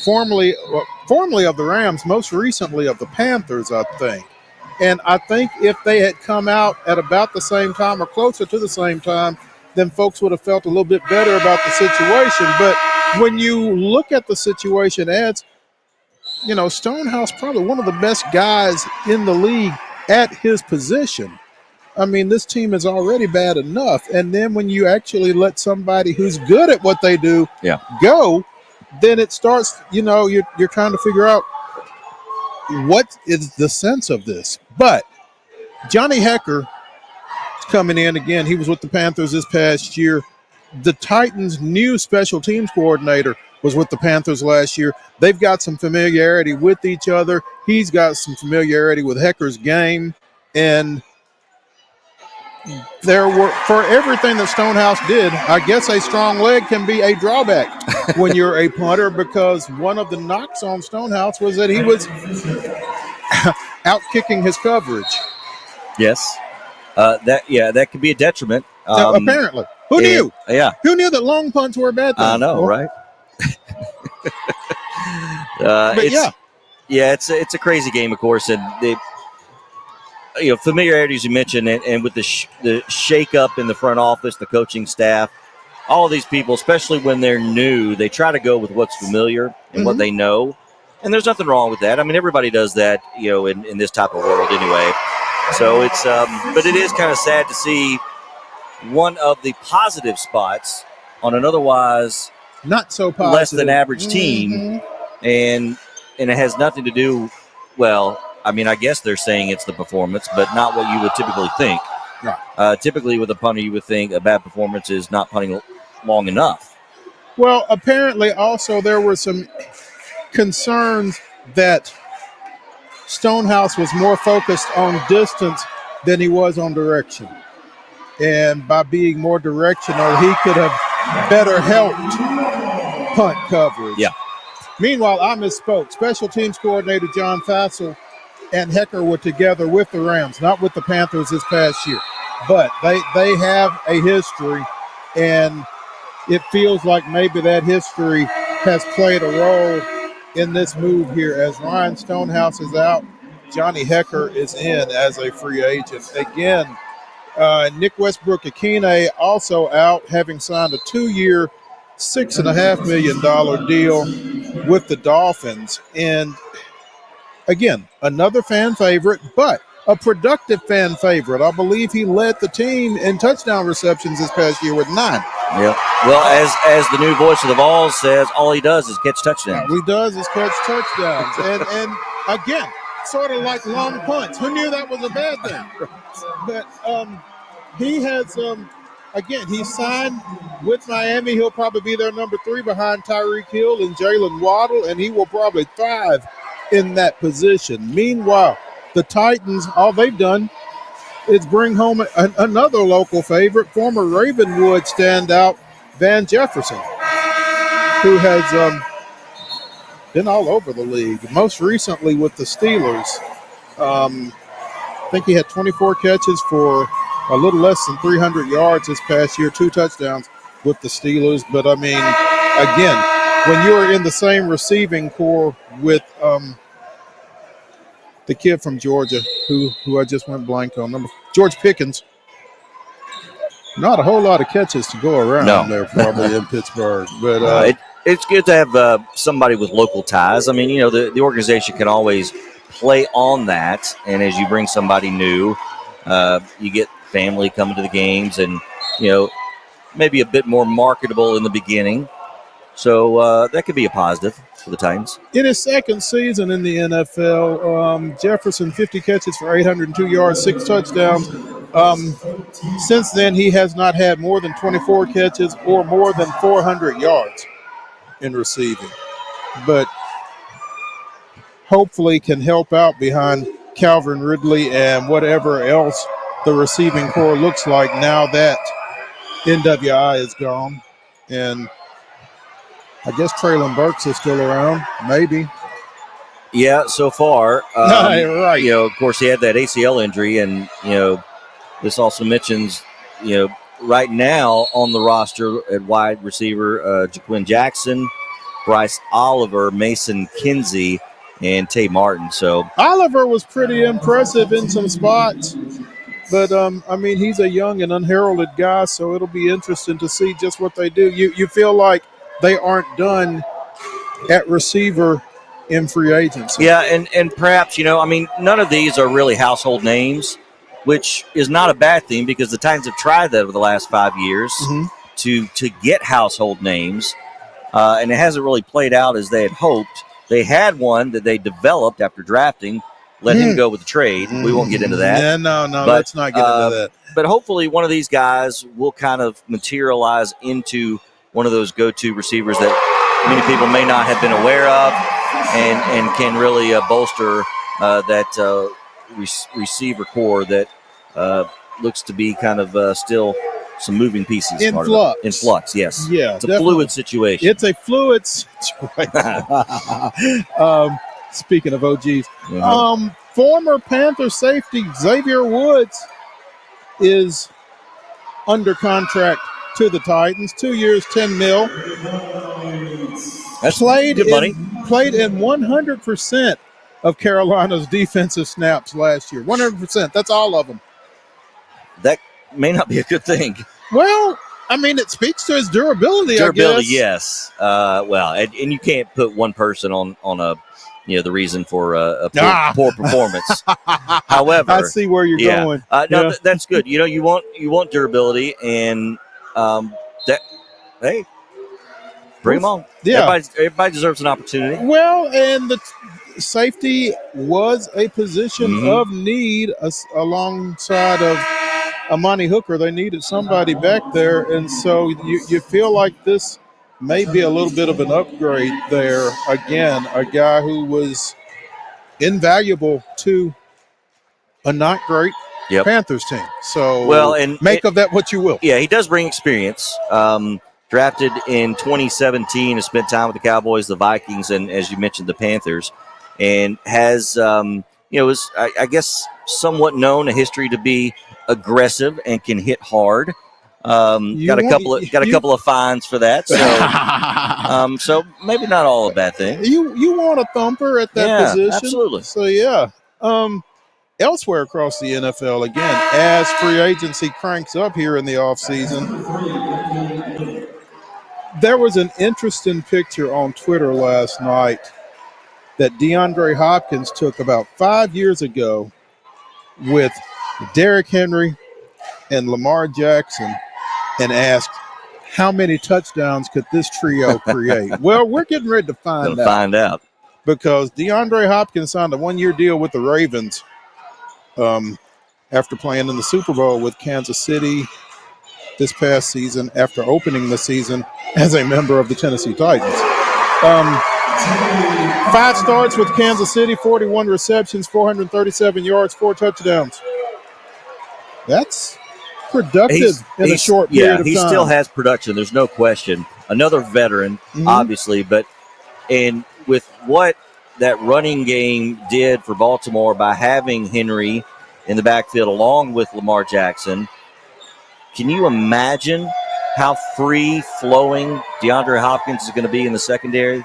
formerly of the Rams, most recently of the Panthers, I think. And I think if they had come out at about the same time or closer to the same time, then folks would have felt a little bit better about the situation. But when you look at the situation as, Stonehouse probably one of the best guys in the league at his position. I mean, this team is already bad enough. And then when you actually let somebody who's good at what they do go, then it starts, you're trying to figure out what is the sense of this. But Johnny Hekker is coming in again. He was with the Panthers this past year. The Titans' new special teams coordinator was with the Panthers last year. They've got some familiarity with each other. He's got some familiarity with Hecker's game. And for everything that Stonehouse did, I guess a strong leg can be a drawback when you're a punter, because one of the knocks on Stonehouse was that he was out kicking his coverage. Yes. That could be a detriment. Apparently. Who knew? Yeah. Who knew that long punts were a bad thing? I know, right? It's a crazy game, of course, and familiarity, as you mentioned, and with the shake-up in the front office, the coaching staff, all of these people, especially when they're new, they try to go with what's familiar and what they know. And there's nothing wrong with that. I mean, everybody does that, in this type of world anyway. So it's, but it is kind of sad to see one of the positive spots on an otherwise not so positive, less than average team, and it has nothing to do. Well, I mean, I guess they're saying it's the performance, but not what you would typically think. Right. Typically, with a punter, you would think a bad performance is not punting long enough. Well, apparently, also there were some concerns that Stonehouse was more focused on distance than he was on direction. And by being more directional, he could have better helped punt coverage. Yeah. Meanwhile, I misspoke. Special teams coordinator John Fassel and Hekker were together with the Rams, not with the Panthers this past year. But they have a history, and it feels like maybe that history has played a role in this move here. As Ryan Stonehouse is out, Johnny Hekker is in as a free agent. Again, Nick Westbrook-Akine also out, having signed a 2-year, $6.5 million deal with the Dolphins. And again, another fan favorite, but a productive fan favorite. I believe he led the team in touchdown receptions this past year with 9. Yeah. Well, as the new voice of the Vols says, all he does is catch touchdowns. All he does is catch touchdowns. and again, sort of like long punts. Who knew that was a bad thing? But he has, again, he signed with Miami. He'll probably be their number 3 behind Tyreek Hill and Jalen Waddle, and he will probably thrive in that position. Meanwhile, the Titans, all they've done is bring home another local favorite, former Ravenwood standout, Van Jefferson, who has been all over the league, most recently with the Steelers. I think he had 24 catches for a little less than 300 yards this past year, 2 touchdowns with the Steelers. But, I mean, again, when you're in the same receiving core with the kid from Georgia who I just went blank on, George Pickens, not a whole lot of catches to go around there probably in Pittsburgh. But it's good to have somebody with local ties. I mean, you know, the organization can always play on that, and as you bring somebody new, you get family coming to the games, and you know, maybe a bit more marketable in the beginning. So that could be a positive for the Titans. In his second season in the NFL, Jefferson 50 catches for 802 yards, 6 touchdowns. Since then, he has not had more than 24 catches or more than 400 yards in receiving, but hopefully can help out behind Calvin Ridley and whatever else the receiving core looks like now that NWI is gone. And I guess Traylon Burks is still around, maybe. Yeah, so far. Right. You know, of course, he had that ACL injury, and, you know, this also mentions, you know, right now on the roster at wide receiver, Jaquin Jackson, Bryce Oliver, Mason Kinsey, and Tay Martin. So Oliver was pretty impressive in some spots, but I mean, he's a young and unheralded guy, so it'll be interesting to see just what they do. You feel like they aren't done at receiver in free agency. yeah, and perhaps, you know, I mean, none of these are really household names, which is not a bad thing because the Titans have tried that over the last 5 years to get household names, and it hasn't really played out as they had hoped. They had one that they developed after drafting, let him go with the trade. We won't get into that. Yeah, no, but, let's not get into that. But hopefully one of these guys will kind of materialize into one of those go-to receivers that many people may not have been aware of, and can really bolster that receiver core that looks to be kind of still some moving pieces. In flux. In flux, yes. Yeah, it's a fluid situation. It's a fluid situation. Speaking of OGs, former Panther safety Xavier Woods is under contract to the Titans, 2 years, $10 million. That's good money. Played in 100% of Carolina's defensive snaps last year. 100%. That's all of them. That may not be a good thing. Well, I mean, it speaks to his durability. Durability, I guess. yes. Well, and you can't put one person on a, you know, the reason for a poor performance. However, I see where you're going. No, that's good. You know, you want durability, and hey, bring them on. Yeah, everybody deserves an opportunity. Well, and the safety was a position of need alongside of Amani Hooker. They needed somebody back there, and so you feel like this may be a little bit of an upgrade there. Again, a guy who was invaluable to a not great Panthers team. So, well, and make of that what you will. Yeah, he does bring experience. Drafted in 2017, has spent time with the Cowboys, the Vikings, and as you mentioned, the Panthers, and has is I guess somewhat known a history to be aggressive and can hit hard. Got a couple of fines for that, so so maybe not all a bad thing. You want a thumper at that position, absolutely. So elsewhere across the NFL, again, as free agency cranks up here in the offseason, there was an interesting picture on Twitter last night that DeAndre Hopkins took about 5 years ago with Derrick Henry and Lamar Jackson and asked, how many touchdowns could this trio create? Well, we're getting ready to find out. Because DeAndre Hopkins signed a one-year deal with the Ravens after playing in the Super Bowl with Kansas City this past season after opening the season as a member of the Tennessee Titans. 5 starts with Kansas City, 41 receptions, 437 yards, 4 touchdowns. That's productive in a short period of time. He still has production. There's no question. Another veteran, obviously, and with what that running game did for Baltimore by having Henry in the backfield along with Lamar Jackson, can you imagine how free-flowing DeAndre Hopkins is going to be in the secondary?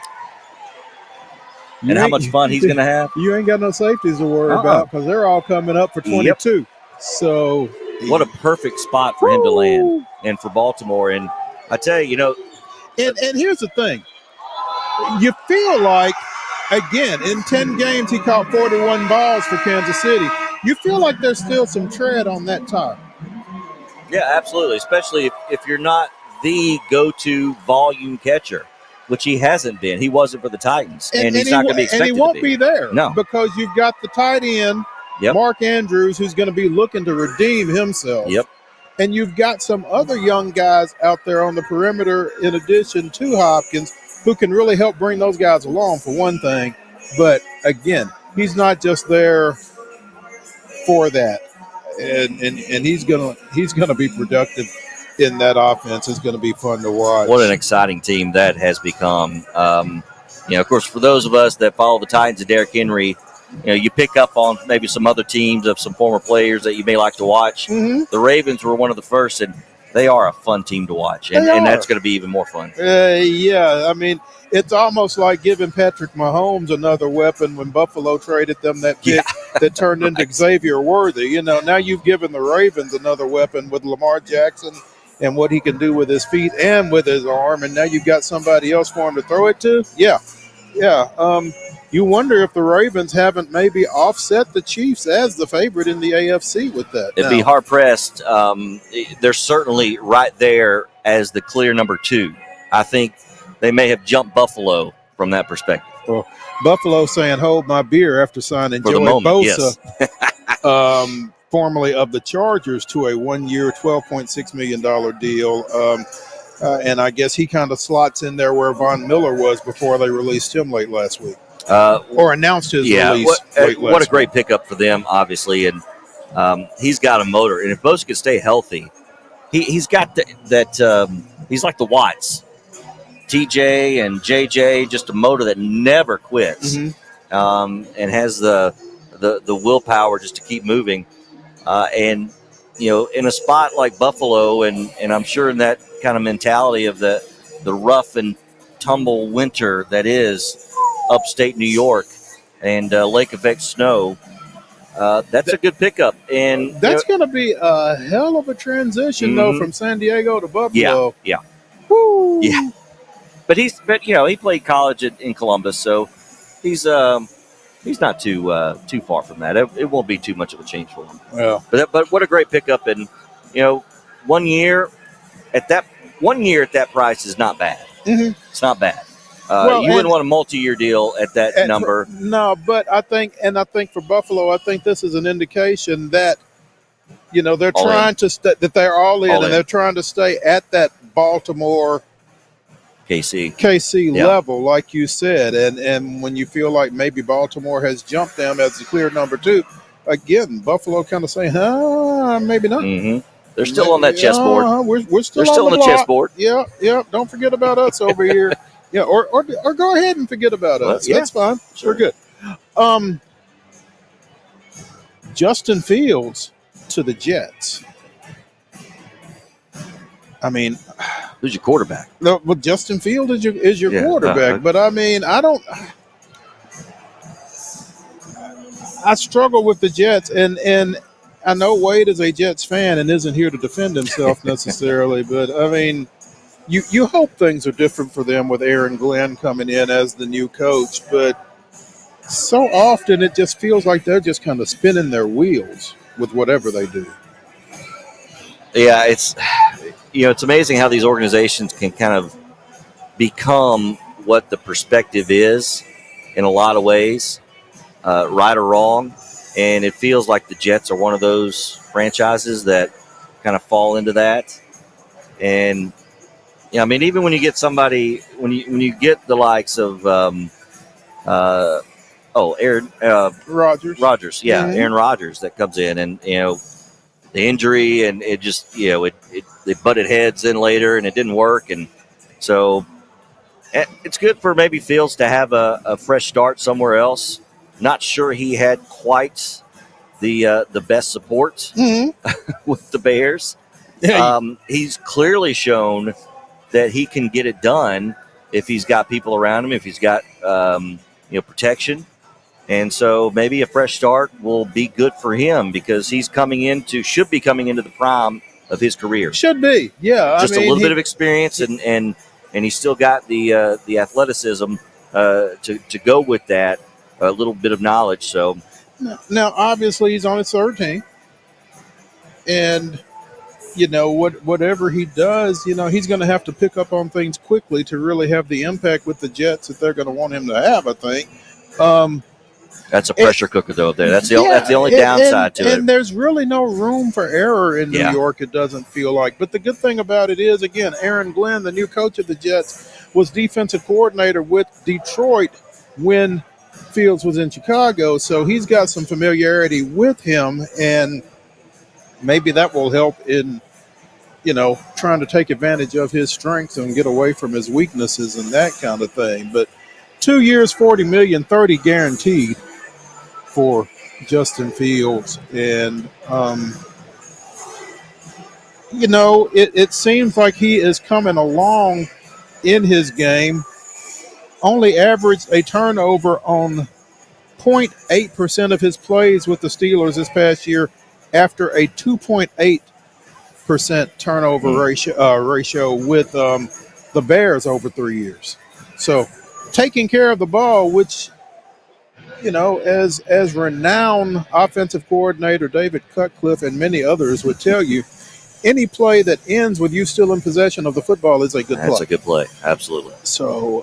And how much fun he's going to have? You ain't got no safeties to worry about because they're all coming up for 22. Yep. So what a perfect spot for him to land and for Baltimore. And I tell you, and here's the thing. You feel like, again, in 10 games, he caught 41 balls for Kansas City. You feel like there's still some tread on that tire. Yeah, absolutely, especially if you're not the go-to volume catcher, which he hasn't been. He wasn't for the Titans, and he's not going to be expected to be. And he won't be there. No. Because you've got the tight end, Mark Andrews, who's going to be looking to redeem himself. Yep. And you've got some other young guys out there on the perimeter in addition to Hopkins who can really help bring those guys along for one thing. But, again, he's not just there for that. And he's gonna be productive in that offense. It's going to be fun to watch. What an exciting team that has become. Of course, for those of us that follow the Titans and Derrick Henry, you pick up on maybe some other teams of some former players that you may like to watch. Mm-hmm. The Ravens were one of the first, and they are a fun team to watch, and that's going to be even more fun. Yeah, I mean, it's almost like giving Patrick Mahomes another weapon when Buffalo traded them that pick that turned into Xavier Worthy. Now you've given the Ravens another weapon with Lamar Jackson and what he can do with his feet and with his arm, and now you've got somebody else for him to throw it to. Yeah. You wonder if the Ravens haven't maybe offset the Chiefs as the favorite in the AFC with that. It'd be hard-pressed. They're certainly right there as the clear number 2. I think they may have jumped Buffalo from that perspective. Well, Buffalo saying, hold my beer after signing Joey Bosa, formerly of the Chargers, to a 1-year, $12.6 million deal. And I guess he kind of slots in there where Von Miller was before they released him late last week. Or announced his release late last What a great week. pickup for them, obviously. And he's got a motor. And if Bosa could stay healthy, he's got that he's like the Watts. TJ and JJ, just a motor that never quits, and has the willpower just to keep moving. And in a spot like Buffalo, and I'm sure in that kind of mentality of the rough and tumble winter that is upstate New York and lake effect snow, that's a good pickup. And that's going to be a hell of a transition, though, from San Diego to Buffalo. Yeah. Woo. Yeah. But he played college in Columbus, so he's not too far from that. It won't be too much of a change for him. Yeah. But what a great pickup, and 1 year at that price is not bad. Mm-hmm. It's not bad. You wouldn't want a multi-year deal at that number. No, but I think for Buffalo, I think this is an indication that they're trying to that they're all in, and they're trying to stay at that Baltimore. KC level, like you said, and when you feel like maybe Baltimore has jumped them as the clear number 2, again, Buffalo kind of saying, maybe not. Mm-hmm. They're still on that chessboard. We're still on the chessboard. Yeah. Don't forget about us over here. Yeah, or go ahead and forget about us. That's fine. Sure. We're good. Justin Fields to the Jets. I mean, who's your quarterback? No, well, Justin Fields is your quarterback. But I mean, I struggle with the Jets, and I know Wade is a Jets fan and isn't here to defend himself necessarily, but I mean, you hope things are different for them with Aaron Glenn coming in as the new coach, but so often it just feels like they're just kind of spinning their wheels with whatever they do. Yeah, it's amazing how these organizations can kind of become what the perspective is in a lot of ways, right or wrong. And it feels like the Jets are one of those franchises that kind of fall into that. And I mean, even when you get somebody, when you get the likes of Aaron Rodgers, yeah, Mm-hmm. Aaron Rodgers that comes in, and the injury, and it just they butted heads in later, and it didn't work, and so it's good for maybe Fields to have a fresh start somewhere else. Not sure he had quite the best support with the Bears. Yeah. He's clearly shown that he can get it done if he's got people around him, if he's got protection. And so maybe a fresh start will be good for him because he's should be coming into the prime of his career. Should be, yeah. Just a little bit of experience, and he's still got the athleticism to go with that, a little bit of knowledge. So now obviously he's on his third team, and whatever he does, he's going to have to pick up on things quickly to really have the impact with the Jets that they're going to want him to have, I think. That's a pressure cooker, though. There, that's the only downside to it. And there's really no room for error in New York. It doesn't feel like. But the good thing about it is, again, Aaron Glenn, the new coach of the Jets, was defensive coordinator with Detroit when Fields was in Chicago. So he's got some familiarity with him, and maybe that will help in trying to take advantage of his strengths and get away from his weaknesses and that kind of thing. But 2 years, $40 million, 30 guaranteed for Justin Fields. And, it seems like he is coming along in his game. Only averaged a turnover on 0.8% of his plays with the Steelers this past year after a 2.8% turnover ratio with the Bears over 3 years. So taking care of the ball, which, as renowned offensive coordinator David Cutcliffe and many others would tell you, any play that ends with you still in possession of the football is a good play. That's a good play, absolutely. So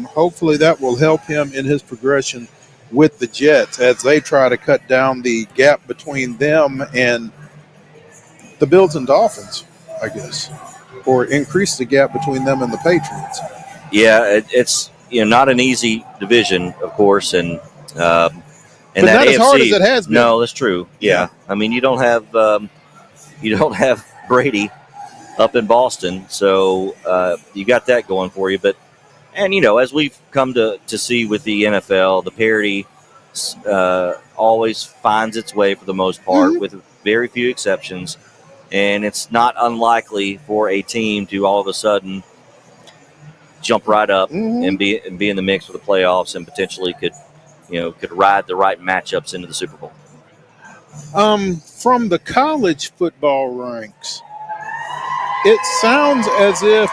hopefully that will help him in his progression with the Jets as they try to cut down the gap between them and the Bills and Dolphins, I guess, or increase the gap between them and the Patriots. Yeah, it's not an easy division, of course, and but that not AFC, as hard as it has been. No, that's true. Yeah, I mean you don't have Brady up in Boston, so you got that going for you. But as we've come to see with the NFL, the parity always finds its way for the most part, with very few exceptions. And it's not unlikely for a team to all of a sudden jump right up and be in the mix for the playoffs and potentially could ride the right matchups into the Super Bowl. From the college football ranks, it sounds as if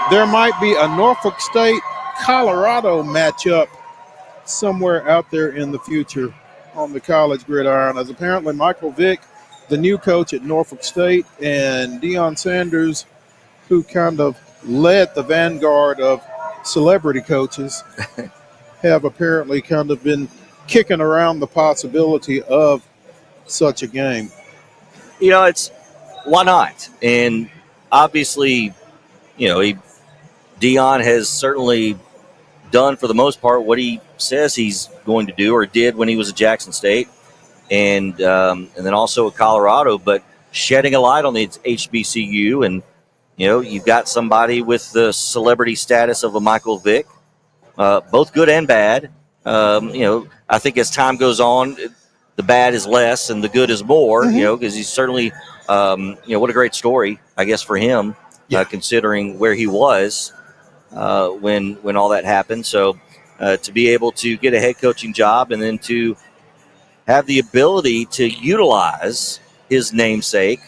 there might be a Norfolk State Colorado matchup somewhere out there in the future on the college gridiron, as apparently Michael Vick, the new coach at Norfolk State, and Deion Sanders, who kind of led the vanguard of celebrity coaches, have apparently kind of been kicking around the possibility of such a game. It's why not? And obviously, Deion has certainly done for the most part what he says he's going to do or did when he was at Jackson State. And then also at Colorado, but shedding a light on the HBCU. And, you've got somebody with the celebrity status of a Michael Vick, both good and bad. I think as time goes on, the bad is less and the good is more, because he's certainly, what a great story, I guess, for him, considering where he was when all that happened. So to be able to get a head coaching job and then to have the ability to utilize his namesake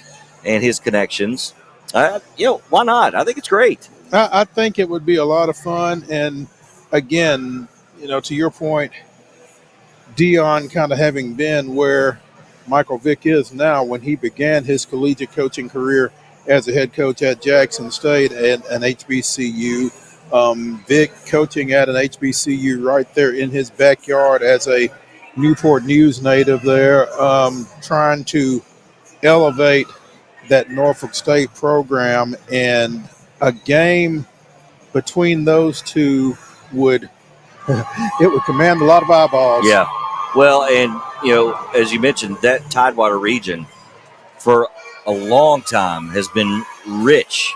and his connections, why not? I think it's great. I think it would be a lot of fun. And again, to your point, Dion kind of having been where Michael Vick is now, when he began his collegiate coaching career as a head coach at Jackson State and an HBCU. Vic coaching at an HBCU right there in his backyard as a Newport News native there, trying to elevate that Norfolk State program, and a game between those two would command a lot of eyeballs. Yeah. Well, and, as you mentioned, that Tidewater region for a long time has been rich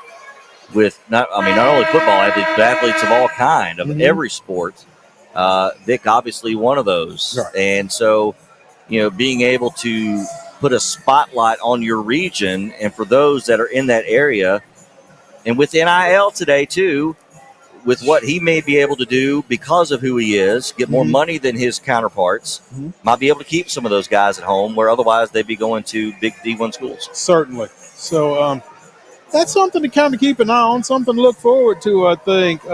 with not only football athletes, but athletes of all kind, of every sport. Vic, obviously one of those. Right. And so, being able to put a spotlight on your region, and for those that are in that area, and with NIL today too, with what he may be able to do because of who he is, get more money than his counterparts, might be able to keep some of those guys at home where otherwise they'd be going to big D1 schools. Certainly. So that's something to kind of keep an eye on, something to look forward to, I think,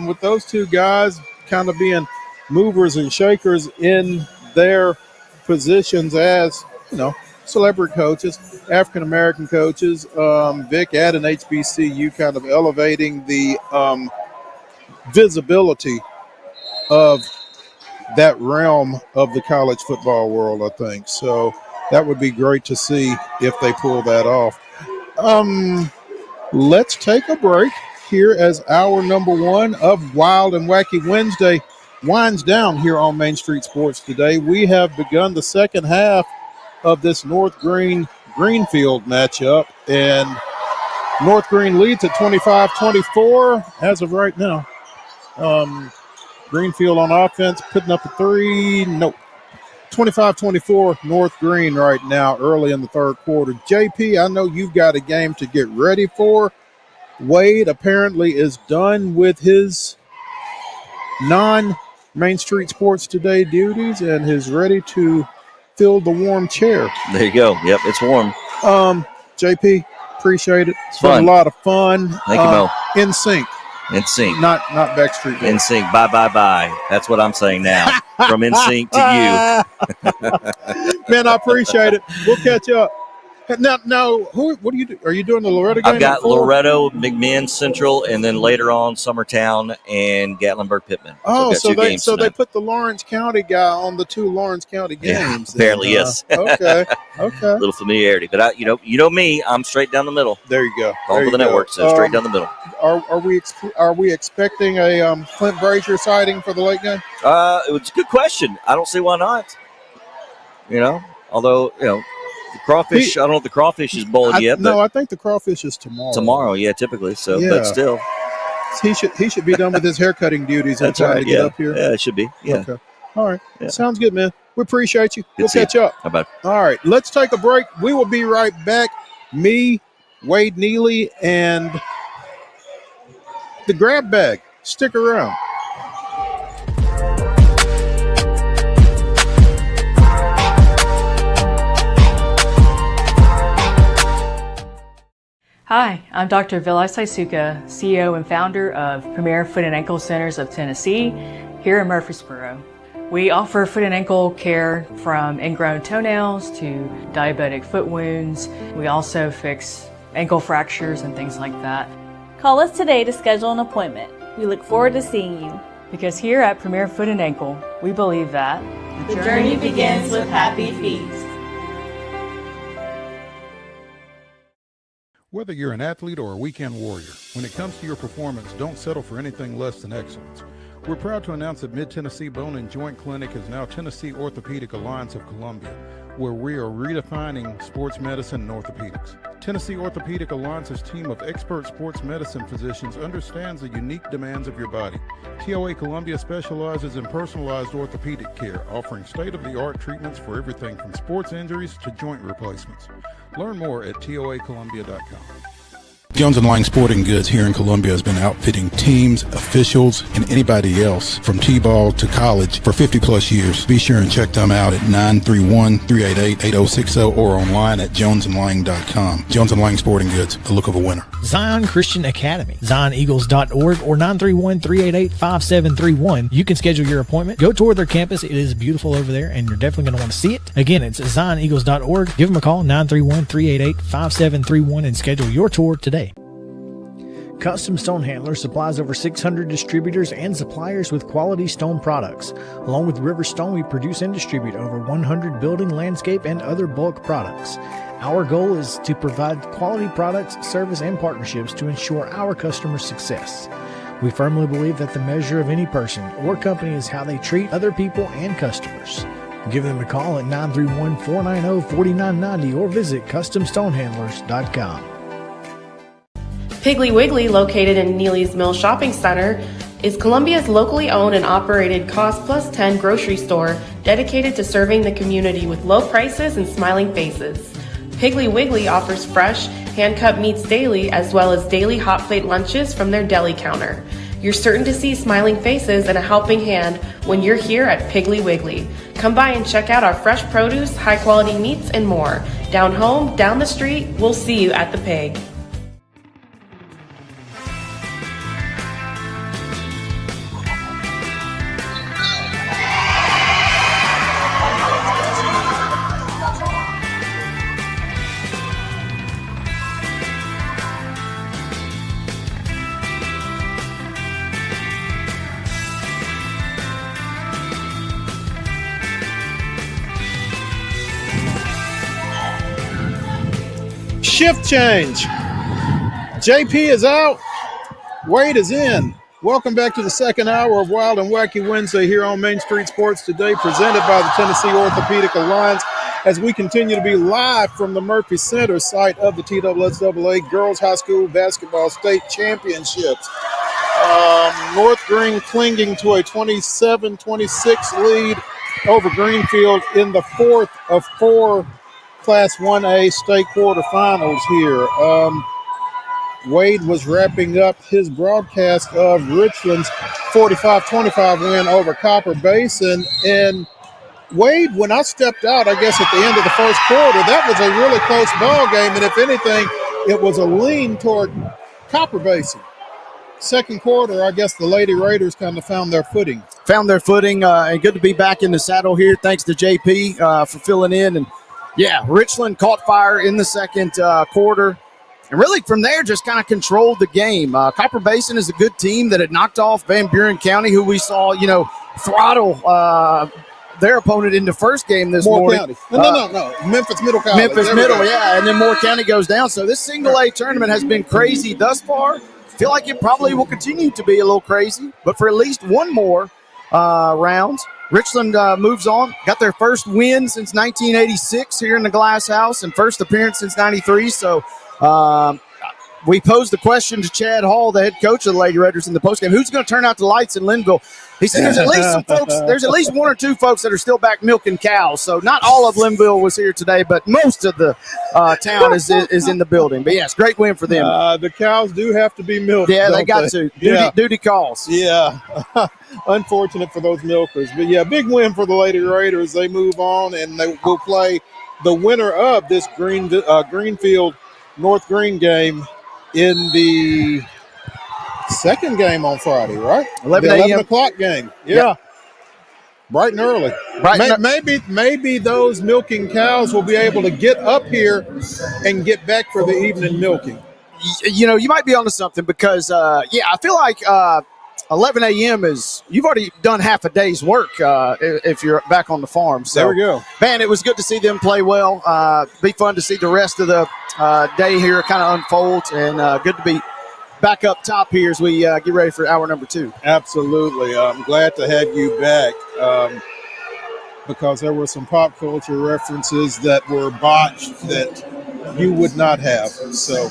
with those two guys kind of being movers and shakers in their positions as, celebrity coaches, African-American coaches. Vic at an HBCU kind of elevating the visibility of that realm of the college football world, I think. So that would be great to see if they pull that off. Let's take a break here as hour number 1 of Wild and Wacky Wednesday winds down here on Main Street Sports today. We have begun the second half of this North Green-Greenfield matchup, and North Green leads at 25-24 as of right now. Greenfield on offense, putting up a 3. Nope. 25-24 North Green right now, early in the third quarter. JP, I know you've got a game to get ready for. Wade apparently is done with his non-Main Street Sports Today duties and is ready to fill the warm chair. There you go. Yep, it's warm. JP, appreciate it. It's fun. Been a lot of fun. Thank you, Mo. In sync. In sync. Not Backstreet Boys. In sync. Bye, bye, bye. That's what I'm saying now. From in sync to you. Man, I appreciate it. We'll catch up. Now, what do you do? Are you doing the Loretto game? I've got Loretto, McMinn Central, and then later on Summertown and Gatlinburg Pittman. Oh, so they put the Lawrence County guy on the 2 Lawrence County games. Apparently, yes. Okay. A little familiarity, but you know me, I'm straight down the middle. There you go. All for the network, so straight down the middle. Are we expecting a Clint Brazier sighting for the late game? It's a good question. I don't see why not. Although the crawfish. I don't know if the crawfish is bowling yet. No, I think the crawfish is tomorrow. Tomorrow, yeah, typically. So, Yeah. but still, He should be done with his haircutting duties in that's time right. to get Yeah, up here. yeah, it should be. Yeah. Okay. All right. Yeah. Sounds good, man. We appreciate you. Good We'll to see catch you. up. How about? All right. Let's take a break. We will be right back. Me, Wade Neely, and the grab bag. Stick around. Hi, I'm Dr. Vilay Saisuka, CEO and founder of Premier Foot and Ankle Centers of Tennessee here in Murfreesboro. We offer foot and ankle care from ingrown toenails to diabetic foot wounds. We also fix ankle fractures and things like that. Call us today to schedule an appointment. We look forward to seeing you. Because here at Premier Foot and Ankle, we believe that The journey begins with happy feet. Whether you're an athlete or a weekend warrior, when it comes to your performance, don't settle for anything less than excellence. We're proud to announce that Mid-Tennessee Bone and Joint Clinic is now Tennessee Orthopedic Alliance of Columbia, where we are redefining sports medicine and orthopedics. Tennessee Orthopedic Alliance's team of expert sports medicine physicians understands the unique demands of your body. TOA Columbia specializes in personalized orthopedic care, offering state-of-the-art treatments for everything from sports injuries to joint replacements. Learn more at toacolumbia.com. Jones & Lang Sporting Goods here in Columbia has been outfitting teams, officials, and anybody else from T-ball to college for 50-plus years. Be sure and check them out at 931-388-8060 or online at jonesandlang.com. Jones & Lang Sporting Goods, the look of a winner. Zion Christian Academy, zioneagles.org or 931-388-5731. You can schedule your appointment. Go tour their campus. It is beautiful over there, and you're definitely going to want to see it. Again, it's zioneagles.org. Give them a call, 931-388-5731, and schedule your tour today. Custom Stone Handler supplies over 600 distributors and suppliers with quality stone products. Along with River Stone, we produce and distribute over 100 building, landscape, and other bulk products. Our goal is to provide quality products, service, and partnerships to ensure our customers' success. We firmly believe that the measure of any person or company is how they treat other people and customers. Give them a call at 931-490-4990 or visit CustomStonehandlers.com. Piggly Wiggly, located in Neely's Mill Shopping Center, is Columbia's locally owned and operated Cost Plus 10 grocery store dedicated to serving the community with low prices and smiling faces. Piggly Wiggly offers fresh, hand-cut meats daily as well as daily hot plate lunches from their deli counter. You're certain to see smiling faces and a helping hand when you're here at Piggly Wiggly. Come by and check out our fresh produce, high-quality meats, and more. Down home, down the street, we'll see you at the Pig. Shift change. JP is out. Wade is in. Welcome back to the second hour of Wild and Wacky Wednesday here on Main Street Sports Today, presented by the Tennessee Orthopedic Alliance, as we continue to be live from the Murphy Center site of the TSSAA Girls High School Basketball State Championships. North Green clinging to a 27-26 lead over Greenfield in the fourth of four Class 1A state quarterfinals here. Wade was wrapping up his broadcast of Richland's 45-25 win over Copper Basin. And Wade, when I stepped out, I guess at the end of the first quarter, that was a really close ball game. And if anything, it was a lean toward Copper Basin. Second quarter, I guess the Lady Raiders kind of found their footing. And good to be back in the saddle here. Thanks to JP for filling in. And yeah, Richland caught fire in the second quarter. And really from there just kind of controlled the game. Copper Basin is a good team that had knocked off Van Buren County, who we saw, throttle their opponent in the first game this morning. County. No. Memphis Middle County. Memphis Middle, yeah. And then Moore County goes down. So this single A tournament has been crazy thus far. Feel like it probably will continue to be a little crazy. But for at least one more round, Richland moves on. Got their first win since 1986 here in the Glass House and first appearance since 93. So we posed the question to Chad Hall, the head coach of the Lady Raiders, in the postgame. Who's going to turn out the lights in Linville? He said there's at least one or two folks that are still back milking cows. So not all of Linville was here today, but most of the town is in the building. But yes, great win for them. The cows do have to be milked. Yeah, they got to. Duty calls. Yeah. Unfortunate for those milkers. But yeah, big win for the Lady Raiders. They move on and they will play the winner of this Greenfield North Green game in the second game on Friday, right? 11 o'clock game. Yeah. Bright and early. Maybe those milking cows will be able to get up here and get back for the evening milking. You might be onto something because, I feel like 11 a.m. is – you've already done half a day's work if you're back on the farm. So, there we go. Man, it was good to see them play well. Be fun to see the rest of the day here kind of unfold, and good to be back up top here as we get ready for hour number 2. Absolutely. I'm glad to have you back because there were some pop culture references that were botched that you would not have. So,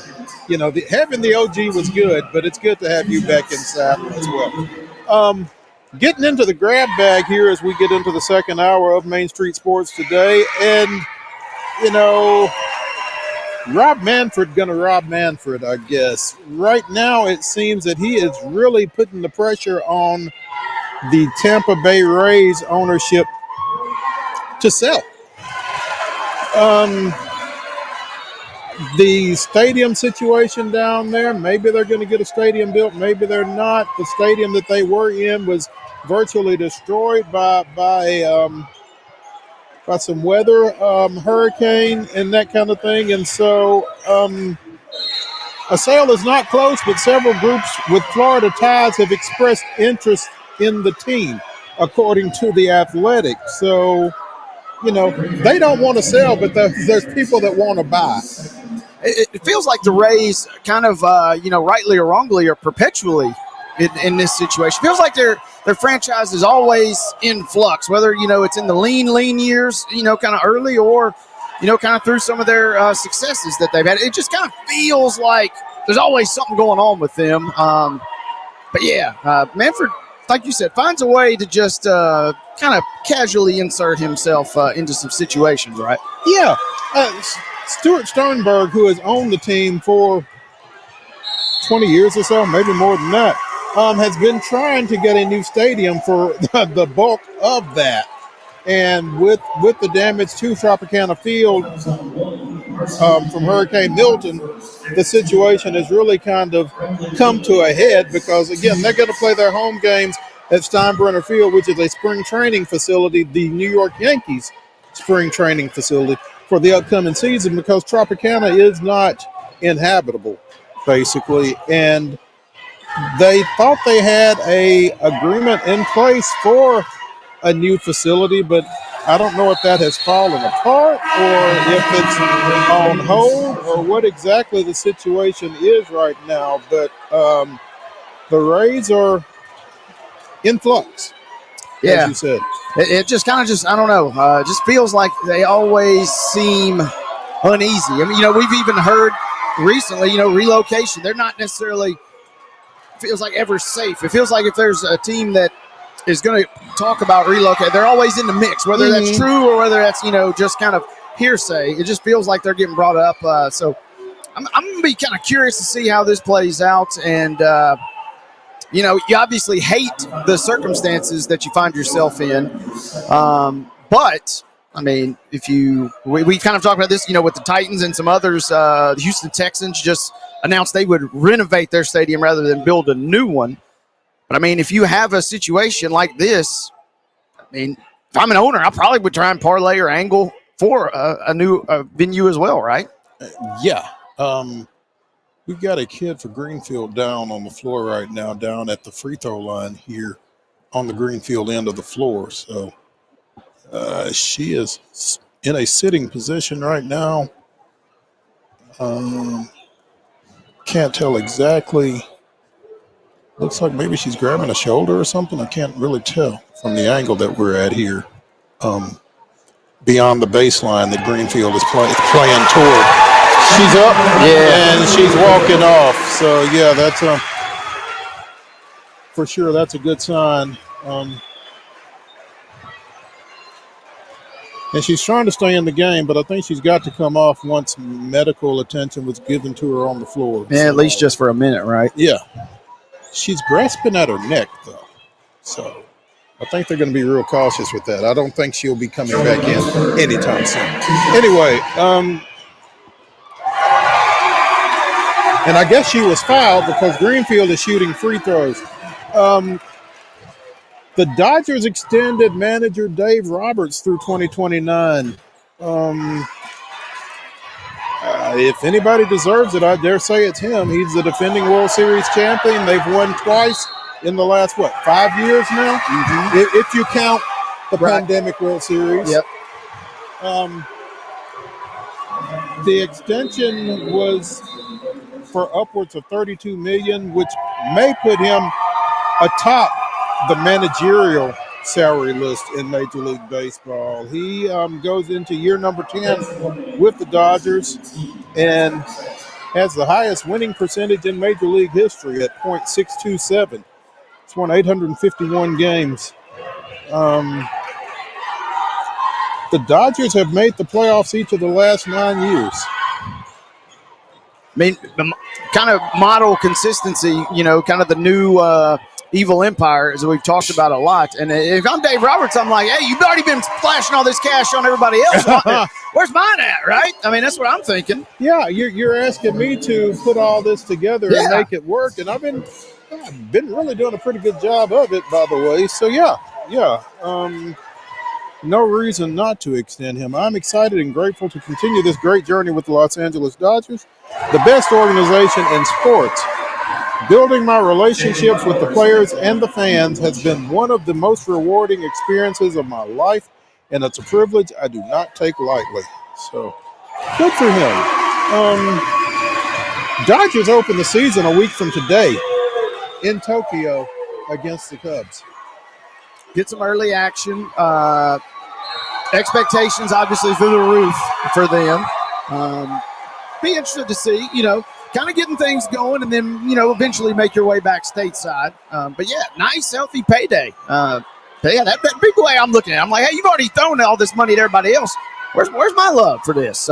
having the OG was good, but it's good to have you back in saddle as well. Getting into the grab bag here as we get into the second hour of Main Street Sports Today. And, Rob Manfred going to Rob Manfred, I guess. Right now, it seems that he is really putting the pressure on the Tampa Bay Rays ownership to sell. The stadium situation down there, maybe they're going to get a stadium built, maybe they're not. The stadium that they were in was virtually destroyed by some weather, hurricane, and that kind of thing. And so a sale is not close, but several groups with Florida ties have expressed interest in the team, according to The Athletic. So, they don't want to sell, but there's people that want to buy. It feels like the Rays kind of, rightly or wrongly, are perpetually in this situation. It feels like their franchise is always in flux, whether, it's in the lean years, kind of early, or, kind of through some of their successes that they've had. It just kind of feels like there's always something going on with them. But yeah, Manfred, like you said, finds a way to just kind of casually insert himself into some situations, right? Yeah. Stuart Sternberg, who has owned the team for 20 years or so, maybe more than that, has been trying to get a new stadium for the bulk of that. And with the damage to Tropicana Field from Hurricane Milton, the situation has really kind of come to a head because, again, they're going to play their home games at Steinbrenner Field, which is a spring training facility, the New York Yankees spring training facility for the upcoming season, because Tropicana is not inhabitable, basically. And they thought they had a agreement in place for a new facility, but I don't know if that has fallen apart or if it's on hold or what exactly the situation is right now. But the Rays are in flux, as you said. It just kind of I don't know. It just feels like they always seem uneasy. I mean, we've even heard recently, relocation. They're not necessarily, feels like, ever safe. It feels like if there's a team that is going to talk about relocate, they're always in the mix, whether that's true or whether that's, just kind of hearsay. It just feels like they're getting brought up. So I'm going to be kind of curious to see how this plays out. And, you obviously hate the circumstances that you find yourself in. But, I mean, we kind of talked about this, with the Titans and some others. The Houston Texans just announced they would renovate their stadium rather than build a new one. But, I mean, if you have a situation like this, I mean, if I'm an owner, I probably would try and parlay or angle for a new venue as well, right? Yeah. We've got a kid for Greenfield down on the floor right now, down at the free throw line here on the Greenfield end of the floor. So she is in a sitting position right now. Can't tell exactly. Looks like maybe she's grabbing a shoulder or something. I can't really tell from the angle that we're at here. Beyond the baseline that Greenfield is playing toward. She's up, and she's walking off. So, yeah, that's for sure. That's a good sign. And she's trying to stay in the game, but I think she's got to come off once medical attention was given to her on the floor. Yeah, at least just for a minute, right? Yeah. She's grasping at her neck, though. So I think they're going to be real cautious with that. I don't think she'll be coming back in anytime soon. Anyway, and I guess she was fouled because Greenfield is shooting free throws. The Dodgers extended manager Dave Roberts through 2029. If anybody deserves it, I dare say it's him. He's the defending World Series champion. They've won twice in the last, 5 years now? Mm-hmm. If you count the pandemic World Series. Yep. The extension was for upwards of $32 million, which may put him atop the managerial salary list in Major League Baseball. He goes into year number 10 with the Dodgers and has the highest winning percentage in Major League history at .627. It's won 851 games. The Dodgers have made the playoffs each of the last 9 years. mean, kind of model consistency, kind of the new evil empire, as we've talked about a lot. And if I'm Dave Roberts, I'm like, hey, you've already been flashing all this cash on everybody else. Where's mine at, right? I mean, that's what I'm thinking. Yeah, you're asking me to put all this together and make it work, and I've been really doing a pretty good job of it, by the way. So yeah. No reason not to extend him. I'm excited and grateful to continue this great journey with the Los Angeles Dodgers, the best organization in sports. Building my relationships with the players and the fans has been one of the most rewarding experiences of my life, and it's a privilege I do not take lightly. So, good for him. Dodgers open the season a week from today in Tokyo against the Cubs. Get some early action. Expectations obviously through the roof for them. Be interested to see, kind of getting things going, and then, eventually make your way back stateside. But yeah, nice, healthy payday. That big way I'm looking at it. I'm like, hey, you've already thrown all this money to everybody else. Where's my love for this?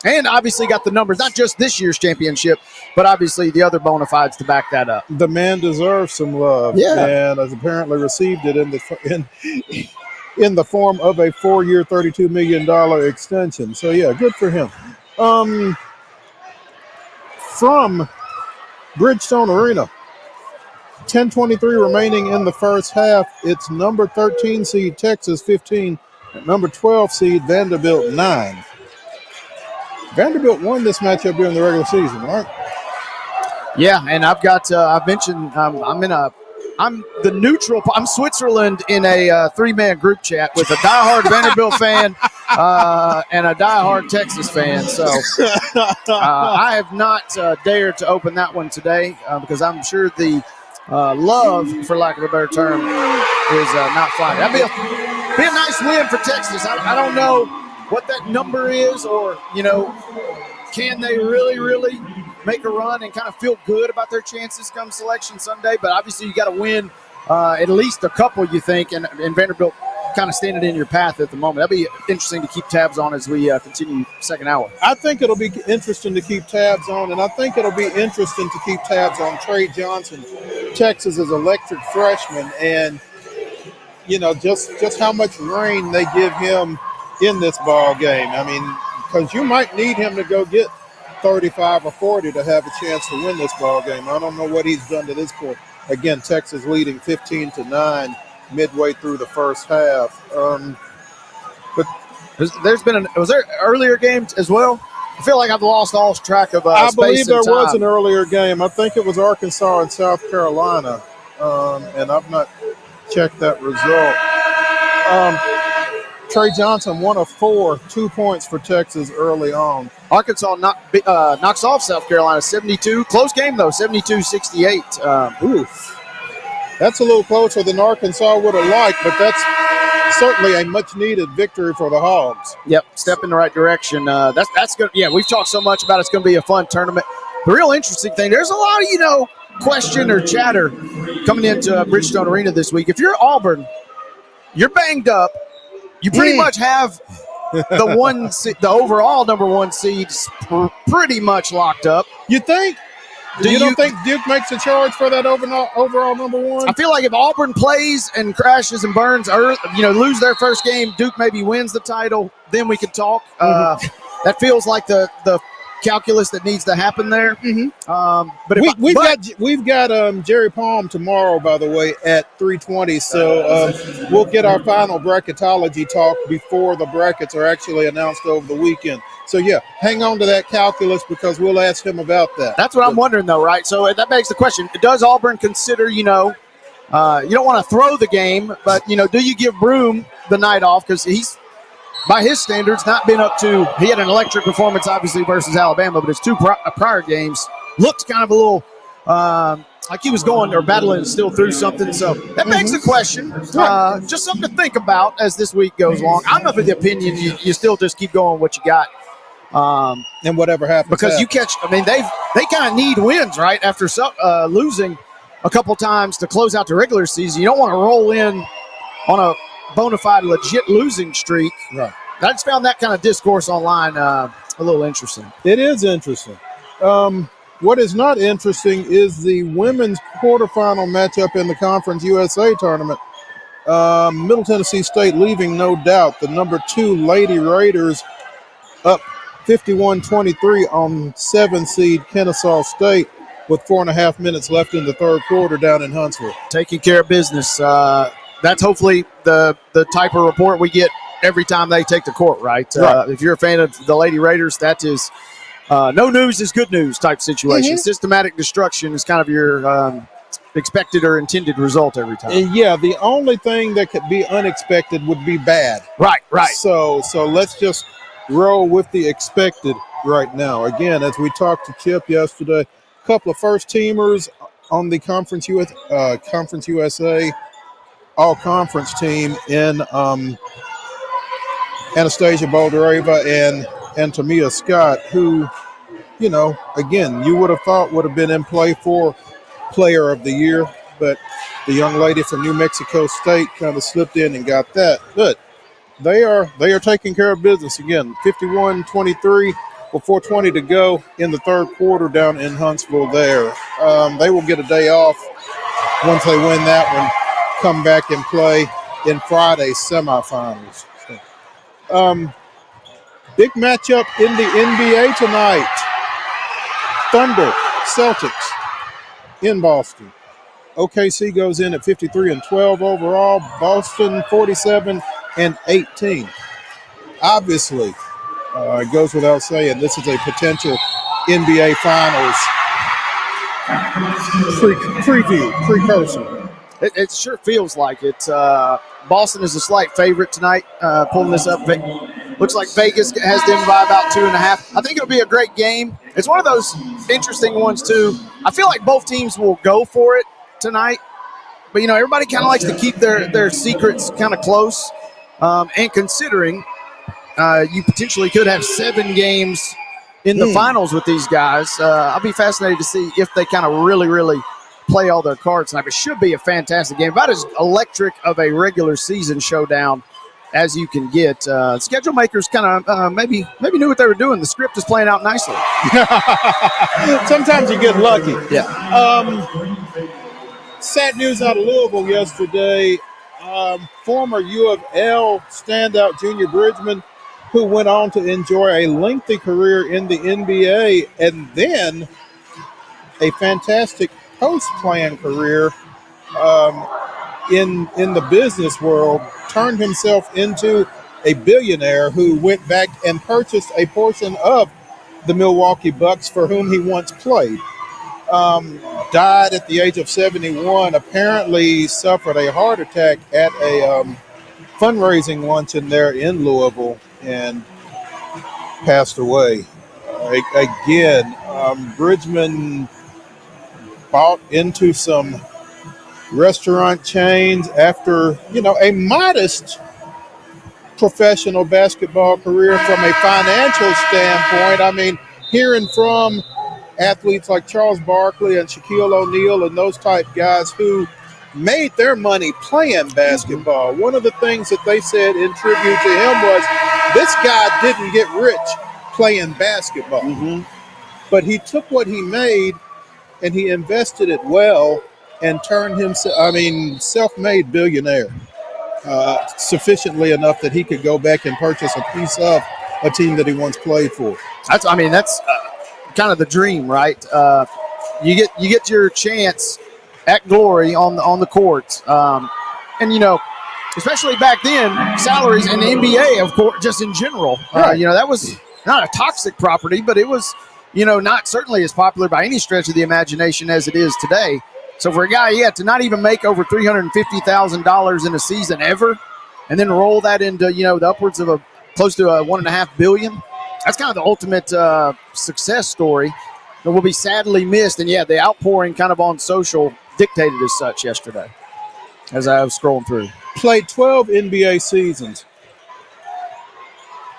And obviously got the numbers, not just this year's championship, but obviously the other bona fides to back that up. The man deserves some love, and has apparently received it in the form of a 4-year, $32 million extension. So yeah, good for him. From Bridgestone Arena, 10:23 remaining in the first half. It's number 13 seed Texas 15, number 12 seed Vanderbilt 9. Vanderbilt won this matchup during the regular season, right? Yeah, and I've mentioned I'm the neutral. I'm Switzerland in a 3-man group chat with a diehard Vanderbilt fan and a diehard Texas fan. So I have not dared to open that one today because I'm sure the love, for lack of a better term, is not flying. That'd be a nice win for Texas. I don't know what that number is, or can they really make a run and kind of feel good about their chances come Selection Sunday? But obviously you got to win at least a couple, you think, and Vanderbilt kind of standing in your path at the moment. That'll be interesting to keep tabs on as we continue second hour. I think it'll be interesting to keep tabs on, and I think it'll be interesting to keep tabs on Trey Johnson, Texas's electric freshman, and just how much rain they give him in this ball game. I mean, because you might need him to go get 35 or 40 to have a chance to win this ball game. I don't know what he's done to this point. Again, Texas leading 15-9 midway through the first half. But was there earlier games as well? I feel like I've lost all track of I space believe there and time. was an earlier game. I think it was Arkansas and South Carolina, and I've not checked that result. Trey Johnson, 1 of 4, 2 points for Texas early on. Arkansas knocks off South Carolina 72. Close game, though, 72-68. Oof. That's a little closer than Arkansas would have liked, but that's certainly a much-needed victory for the Hogs. Yep, step in the right direction. That's good. Yeah, we've talked so much about it's going to be a fun tournament. The real interesting thing, there's a lot of, question or chatter coming into Bridgestone Arena this week. If you're Auburn, you're banged up. You pretty much have the overall number 1 seed pretty much locked up. You think? You don't think Duke makes a charge for that overall number 1? I feel like if Auburn plays and crashes and burns, lose their first game, Duke maybe wins the title, then we can talk. That feels like the calculus that needs to happen there. But we've got Jerry Palm tomorrow, by the way, at 3:20. So we'll get our final bracketology talk before the brackets are actually announced over the weekend. So yeah, hang on to that calculus because we'll ask him about that. That's what I'm wondering, though, right? So that begs the question: does Auburn consider, you don't want to throw the game, but do you give Broom the night off because he's, by his standards, not been up to – he had an electric performance, obviously, versus Alabama, but his 2 prior games looked kind of a little like he was going or battling still through something. So that begs the question. Just something to think about as this week goes along. I'm of the opinion you still just keep going what you got. And whatever happens. Because you catch – I mean, they kind of need wins, right, after losing a couple times to close out the regular season. You don't want to roll in on a – bona fide legit losing streak. Right. I just found that kind of discourse online a little interesting. It is interesting. What is not interesting is the women's quarterfinal matchup in the Conference USA tournament. Middle Tennessee State leaving no doubt. The number 2 Lady Raiders up 51-23 on 7 seed Kennesaw State with 4.5 minutes left in the third quarter down in Huntsville. Taking care of business. That's hopefully the type of report we get every time they take the court, right? Right. If you're a fan of the Lady Raiders, that is no news is good news type situation. Mm-hmm. Systematic destruction is kind of your expected or intended result every time. And yeah, the only thing that could be unexpected would be bad. Right. So let's just roll with the expected right now. Again, as we talked to Chip yesterday, a couple of first-teamers on the Conference USA all-conference team in Anastasia Boldareva and Tamia Scott, who, again, you would have thought would have been in play for Player of the Year, but the young lady from New Mexico State kind of slipped in and got that. But they are taking care of business again. 51-23 with 4:20 to go in the third quarter down in Huntsville there. They will get a day off once they win that one, come back and play in Friday's semifinals. Big matchup in the NBA tonight. Thunder, Celtics in Boston. OKC goes in at 53-12 overall. Boston 47-18. Obviously, it goes without saying, this is a potential NBA Finals precursor. It sure feels like it. Boston is a slight favorite tonight. Pulling this up, looks like Vegas has them by about 2.5. I think it'll be a great game. It's one of those interesting ones too. I feel like both teams will go for it tonight, but everybody kind of likes to keep their secrets kind of close. And considering you potentially could have 7 games in the finals with these guys, I'll be fascinated to see if they kind of really play all their cards tonight. It should be a fantastic game, about as electric of a regular season showdown as you can get. Schedule makers kind of maybe knew what they were doing. The script is playing out nicely. Sometimes you get lucky. Yeah. Sad news out of Louisville yesterday. Former U of L standout Junior Bridgman, who went on to enjoy a lengthy career in the NBA and then a fantastic post-plan career in the business world, turned himself into a billionaire who went back and purchased a portion of the Milwaukee Bucks, for whom he once played. Died at the age of 71, apparently suffered a heart attack at a fundraising luncheon there in Louisville and passed away. Again, Bridgman bought into some restaurant chains after, a modest professional basketball career from a financial standpoint. I mean, hearing from athletes like Charles Barkley and Shaquille O'Neal and those type guys who made their money playing basketball. One of the things that they said in tribute to him was, this guy didn't get rich playing basketball, but he took what he made and he invested it well and turned himself, self-made billionaire, sufficiently enough that he could go back and purchase a piece of a team that he once played for. That's kind of the dream, right? You get your chance at glory on the court, and especially back then, salaries in the NBA, of course, just in general, that was not a toxic property, but it was, not certainly as popular by any stretch of the imagination as it is today. So for a guy, to not even make over $350,000 in a season ever, and then roll that into, the upwards of close to $1.5 billion, that's kind of the ultimate success story that will be sadly missed. And the outpouring kind of on social dictated as such yesterday as I was scrolling through. Played 12 NBA seasons,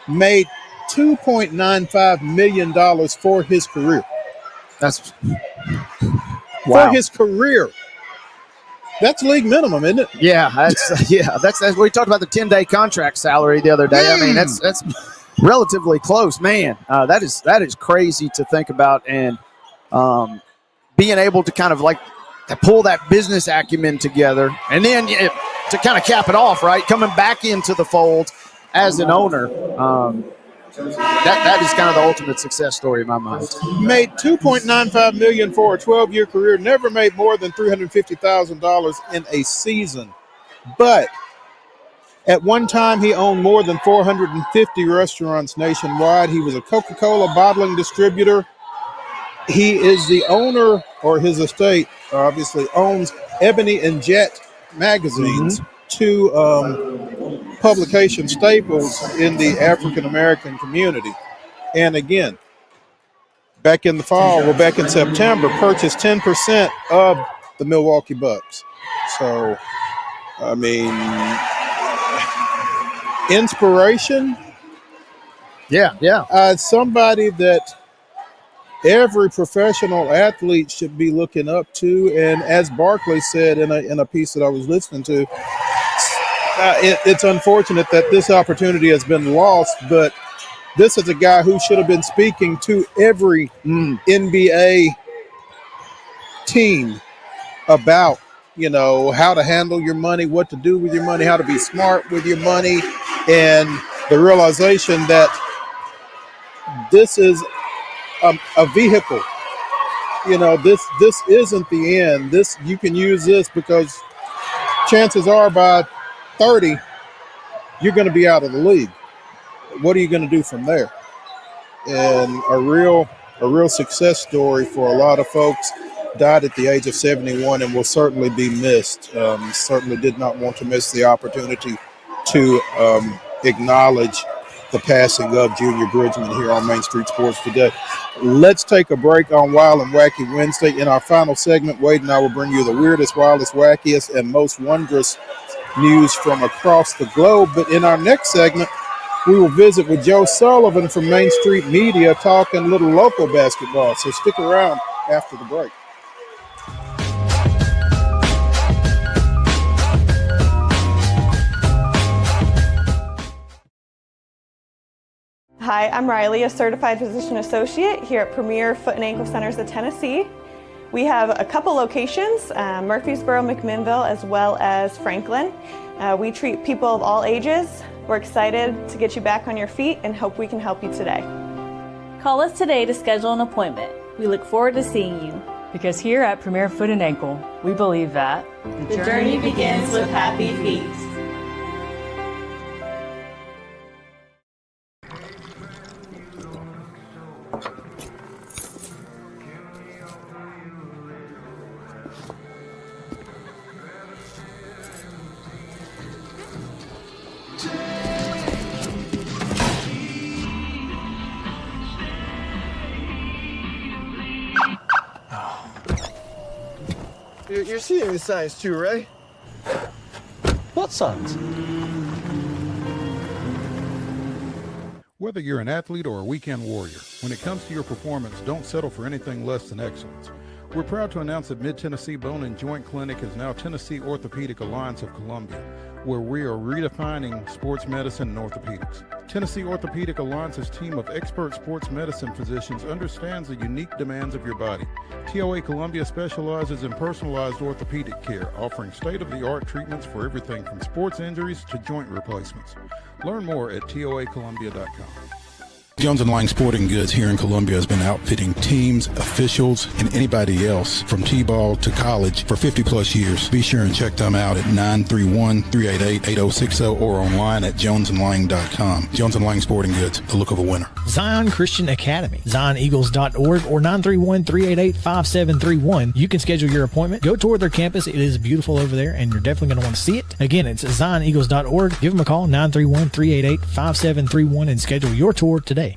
made $2.95 million for his career. That's for his career. That's league minimum, isn't it? Yeah, that's we talked about the 10-day contract salary the other day. I mean, that's relatively close. Man, that is crazy to think about, and being able to kind of like to pull that business acumen together, and then to kind of cap it off, right, coming back into the fold as an owner. That is kind of the ultimate success story in my mind. Made $2.95 million for a 12-year career. Never made more than $350,000 in a season, but at one time he owned more than 450 restaurants nationwide. He was a Coca-Cola bottling distributor. He is the owner, or his estate obviously owns Ebony and Jet magazines, two publication staples in the African American community. And again, back in the fall, or back in September, purchased 10% of the Milwaukee Bucks. So, I mean, inspiration. Yeah. Somebody that every professional athlete should be looking up to. And as Barkley said in a piece that I was listening to, it's unfortunate that this opportunity has been lost, but this is a guy who should have been speaking to every NBA team about, how to handle your money, what to do with your money, how to be smart with your money, and the realization that this is a vehicle. This isn't the end. You can use this because chances are by 30, you're going to be out of the league. What are you going to do from there? And a real success story for a lot of folks. Died at the age of 71 and will certainly be missed. Certainly did not want to miss the opportunity to acknowledge the passing of Junior Bridgman here on Main Street Sports Today. Let's take a break on Wild and Wacky Wednesday. In our final segment, Wade and I will bring you the weirdest, wildest, wackiest, and most wondrous news from across the globe. But in our next segment, we will visit with Joe Sullivan from Main Street Media, talking a little local basketball. So stick around after the break. Hi, I'm Riley, a certified physician associate here at Premier Foot and Ankle Centers of Tennessee. We have a couple locations, Murfreesboro, McMinnville, as well as Franklin. We treat people of all ages. We're excited to get you back on your feet and hope we can help you today. Call us today to schedule an appointment. We look forward to seeing you. Because here at Premier Foot and Ankle, we believe that the journey begins with happy feet. You're seeing the signs too, right? What signs? Whether you're an athlete or a weekend warrior, when it comes to your performance, don't settle for anything less than excellence. We're proud to announce that Mid-Tennessee Bone and Joint Clinic is now Tennessee Orthopedic Alliance of Columbia, where we are redefining sports medicine and orthopedics. Tennessee Orthopedic Alliance's team of expert sports medicine physicians understands the unique demands of your body. TOA Columbia specializes in personalized orthopedic care, offering state-of-the-art treatments for everything from sports injuries to joint replacements. Learn more at toacolumbia.com. Jones & Lang Sporting Goods here in Columbia has been outfitting teams, officials, and anybody else from T-ball to college for 50 plus years. Be sure and check them out at 931-388-8060 or online at jonesandlang.com. Jones & Lang Sporting Goods, the look of a winner. Zion Christian Academy, zioneagles.org or 931-388-5731. You can schedule your appointment. Go tour their campus. It is beautiful over there, and you're definitely going to want to see it. Again, it's zioneagles.org. Give them a call, 931-388-5731, and schedule your tour today.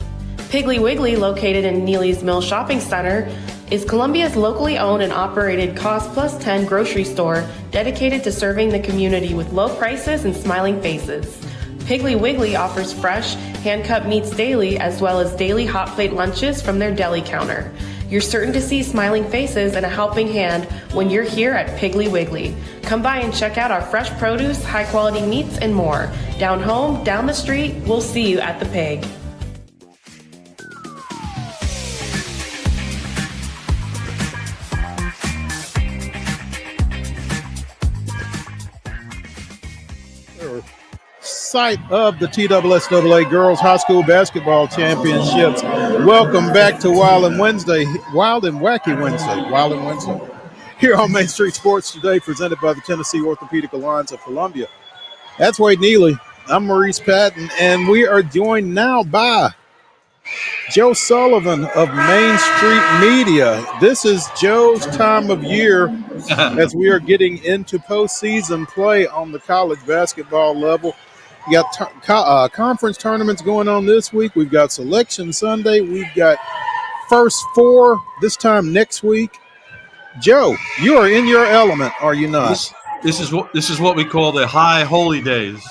Piggly Wiggly, located in Neely's Mill Shopping Center, is Columbia's locally owned and operated cost plus 10 grocery store dedicated to serving the community with low prices and smiling faces. Piggly Wiggly offers fresh, hand-cut meats daily as well as daily hot plate lunches from their deli counter. You're certain to see smiling faces and a helping hand when you're here at Piggly Wiggly. Come by and check out our fresh produce, high-quality meats, and more. Down home, down the street, we'll see you at the Pig. site of the TSSAA Girls High School Basketball Championships. Welcome back to Wild and Wacky Wednesday. Here on Main Street Sports Today, presented by the Tennessee Orthopedic Alliance of Columbia. That's Wade Neely. I'm Maurice Patton, and we are joined now by Joe Sullivan of Main Street Media. This is Joe's time of year as we are getting into postseason play on the college basketball level. You got conference tournaments going on this week. We've got Selection Sunday. We've got First Four this time next week. Joe, you are in your element, are you not? This is what we call the high holy days.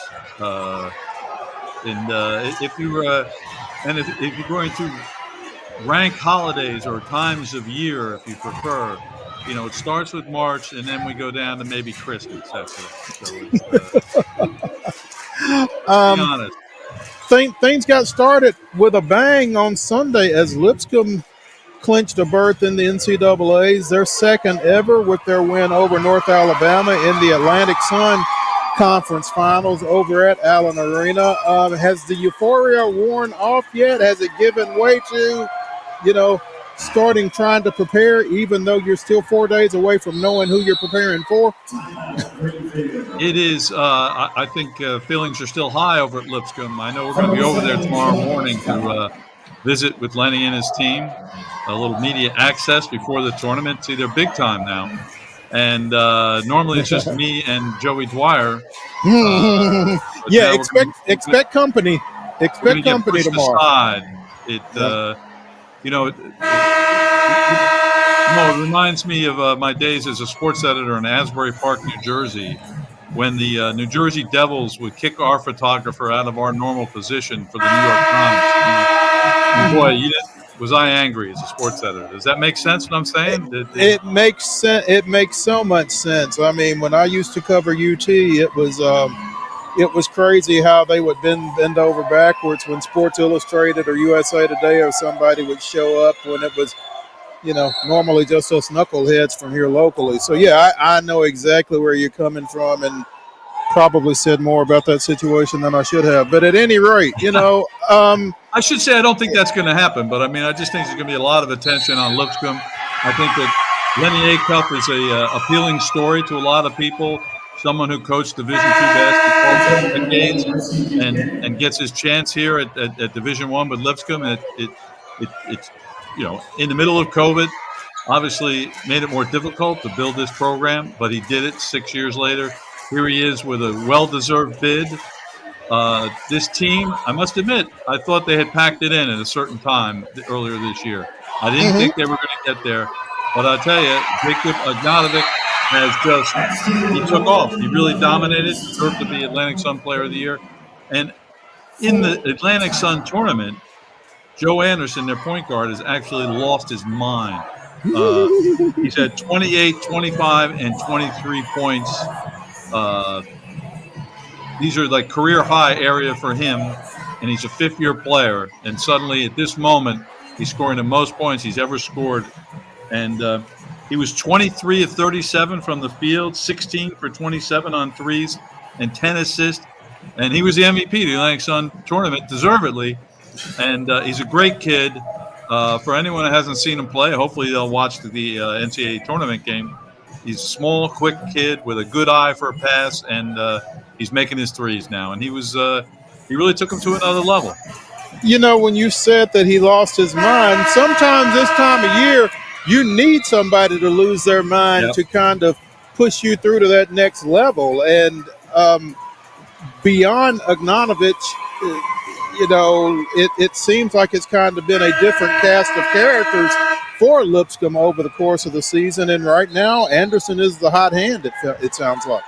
If you're going to rank holidays or times of year, if you prefer, it starts with March and then we go down to maybe Christmas after that. So be honest. Things got started with a bang on Sunday as Lipscomb clinched a berth in the NCAAs, their second ever, with their win over North Alabama in the Atlantic Sun Conference Finals over at Allen Arena. Has the euphoria worn off yet? Has it given way to, trying to prepare, even though you're still 4 days away from knowing who you're preparing for? It is. I think feelings are still high over at Lipscomb. I know we're going to be over there tomorrow morning to visit with Lenny and his team. A little media access before the tournament. See, they're big time now. And normally it's just me and Joey Dwyer. Expect company. Expect company tomorrow. Aside. It reminds me of my days as a sports editor in Asbury Park, New Jersey, when the New Jersey Devils would kick our photographer out of our normal position for the New York Times. Boy, was I angry as a sports editor? Does that make sense what I'm saying? It makes sense. It makes so much sense. I mean, when I used to cover UT, it was crazy how they would bend over backwards when Sports Illustrated or USA Today or somebody would show up when it was, normally just us knuckleheads from here locally. So, yeah, I know exactly where you're coming from and probably said more about that situation than I should have. But at any rate, I should say I don't think that's going to happen, but I just think there's going to be a lot of attention on Lipscomb. I think that Lenny Acuff is a appealing story to a lot of people. Someone who coached Division II basketball for decades and gets his chance here at Division I with Lipscomb. It's in the middle of COVID, obviously made it more difficult to build this program, but he did it 6 years later. Here he is with a well-deserved bid. This team, I must admit, I thought they had packed it in at a certain time earlier this year. I didn't think they were going to get there. But I'll tell you, Jacob Agnodovic he took off. He really dominated, deserved to be Atlantic Sun Player of the Year. And in the Atlantic Sun tournament, Joe Anderson, their point guard, has actually lost his mind. He's had 28, 25, and 23 points. These are like career high area for him, and he's a fifth-year player. And suddenly, at this moment, he's scoring the most points he's ever scored. And he was 23 of 37 from the field, 16 for 27 on threes, and 10 assists. And he was the MVP of the Atlantic Sun tournament, deservedly. And he's a great kid. For anyone that hasn't seen him play, hopefully they'll watch the NCAA tournament game. He's a small, quick kid with a good eye for a pass, and he's making his threes now. And he really took him to another level. When you said that he lost his mind, sometimes this time of year, you need somebody to lose their mind to kind of push you through to that next level. And beyond Agnodovic, it seems like it's kind of been a different cast of characters for Lipscomb over the course of the season. And right now, Anderson is the hot hand, it sounds like.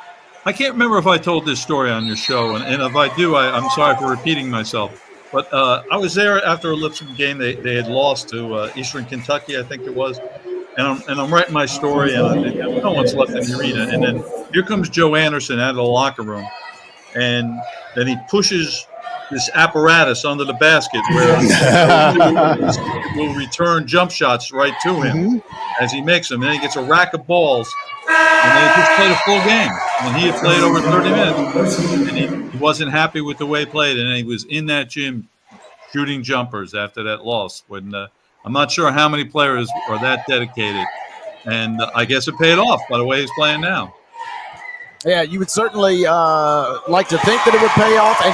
I can't remember if I told this story on your show, and if I do, I'm sorry for repeating myself. But I was there after a Lipscomb game. They had lost to Eastern Kentucky, I think it was. And I'm writing my story, and no one's left in the arena. And then here comes Joe Anderson out of the locker room. And then he pushes this apparatus under the basket where will return jump shots right to him as he makes them. Then he gets a rack of balls, and they just played a full game. And he had played over 30 minutes, and he wasn't happy with the way he played, and he was in that gym shooting jumpers after that loss. When I'm not sure how many players are that dedicated, and I guess it paid off by the way he's playing now. Yeah, you would certainly like to think that it would pay off. And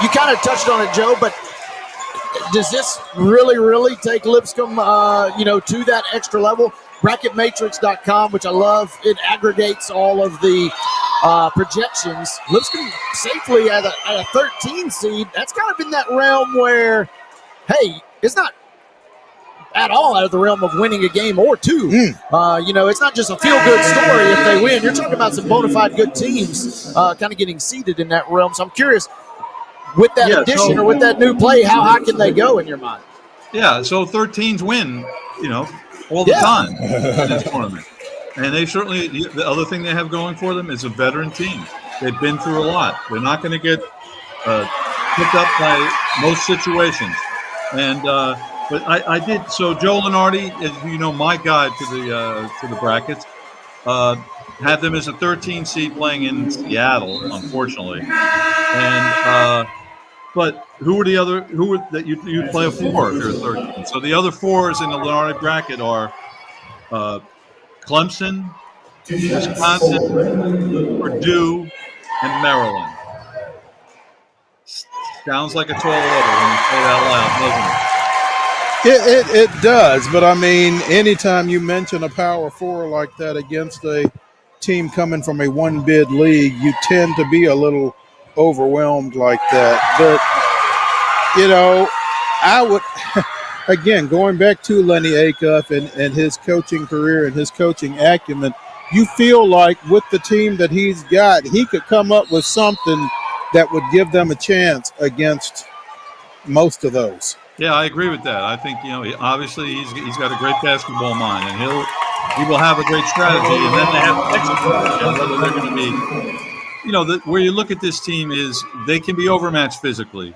you kind of touched on it, Joe, but does this really take Lipscomb, to that extra level? BracketMatrix.com, which I love, it aggregates all of the projections. Lipscomb safely at a 13 seed. That's kind of in that realm where, hey, it's not at all out of the realm of winning a game or two. It's not just a feel-good story if they win. You're talking about some bona fide good teams kind of getting seeded in that realm. So I'm curious, with that addition or with that new play, how high can they go in your mind? Yeah, so 13s win, all the time in this tournament. And they certainly, the other thing they have going for them is a veteran team. They've been through a lot. They're not going to get picked up by most situations. And but I did. So Joe Lenardi, as you know, my guide to the brackets, had them as a 13 seed playing in Seattle, unfortunately. And but who were that you'd play a 4 if you're a 13? So the other 4s in the Lenardi bracket are Clemson, Wisconsin, Purdue, and Maryland. Sounds like a tall order when you say it out loud, doesn't it? It does, but I mean, anytime you mention a Power 4 like that against a team coming from a one-bid league, you tend to be a little overwhelmed like that. But, I would, again, going back to Lenny Acuff and his coaching career and his coaching acumen, you feel like with the team that he's got, he could come up with something that would give them a chance against most of those. Yeah, I agree with that. I think obviously he's got a great basketball mind, and he will have a great strategy, and then they have to execute. Whether they're going to be, where you look at this team is they can be overmatched physically.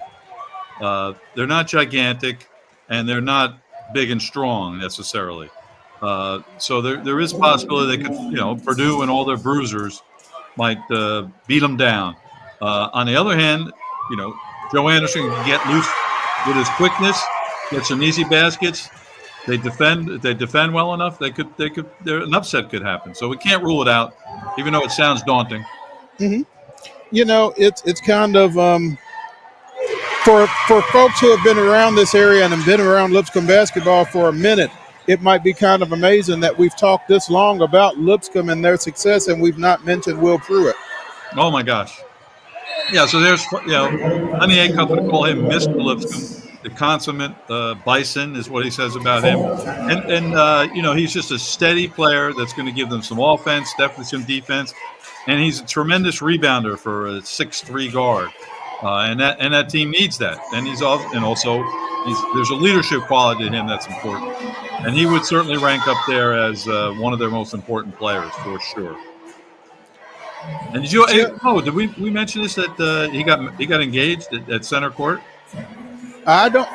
They're not gigantic, and they're not big and strong necessarily. So there is possibility they could, Purdue and all their bruisers might beat them down. On the other hand, Joe Anderson can get loose with his quickness, get some easy baskets. They defend. If they defend well enough, an upset could happen. So we can't rule it out, even though it sounds daunting. Mm-hmm. It's kind of for folks who have been around this area and have been around Lipscomb basketball for a minute. It might be kind of amazing that we've talked this long about Lipscomb and their success, and we've not mentioned Will Pruitt. Oh my gosh. Yeah, so there's, Lenny Acuff would call him Mr. Lipscomb. The consummate bison is what he says about him. And he's just a steady player that's going to give them some offense, definitely some defense. And he's a tremendous rebounder for a 6'3" guard. And that team needs that. And there's a leadership quality to him that's important. And he would certainly rank up there as one of their most important players for sure. And did we mention this that he got engaged at center court? I don't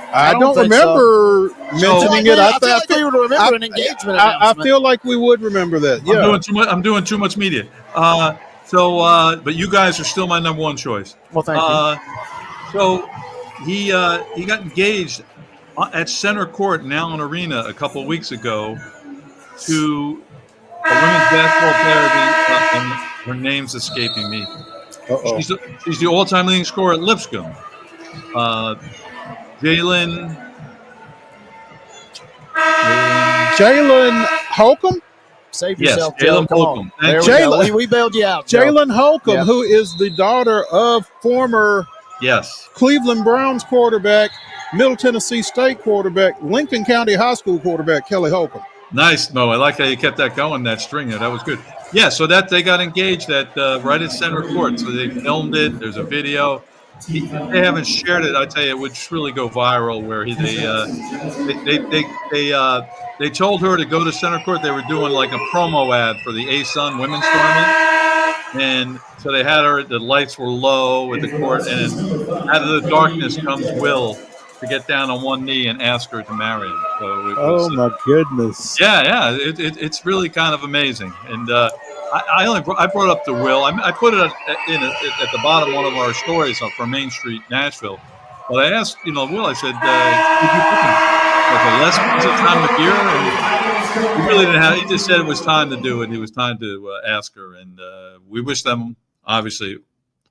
remember mentioning it. I feel like we would remember an engagement I feel like we would remember that. Yeah, I'm doing too much media. But you guys are still my number one choice. Well, thank you. So he got engaged at center court in Allen Arena a couple weeks ago to a women's basketball player. And her name's escaping me. She's the all-time leading scorer at Lipscomb. Jalen Holcomb? Save yourself, Jalen Holcomb. We bailed you out. Jalen Holcomb, who is the daughter of former Cleveland Browns quarterback, Middle Tennessee State quarterback, Lincoln County High School quarterback, Kelly Holcomb. Nice, Mo. I like how you kept that going, that string there. That was good. Yeah, so that they got engaged right at center court. So they filmed it. There's a video. They haven't shared it. I tell you, it would really go viral. Where they told her to go to center court. They were doing like a promo ad for the ASUN women's tournament, And so they had her, the lights were low at the court, and out of the darkness comes Will to get down on one knee and ask her to marry him. So it was, Oh my goodness. yeah, it's really kind of amazing. And I brought up the Will. I put it at the bottom of one of our stories for Main Street, Nashville. But I asked, Will, I said, did you pick a less busy time of year? And he really didn't have. He just said it was time to do it. It was time to ask her, and we wish them obviously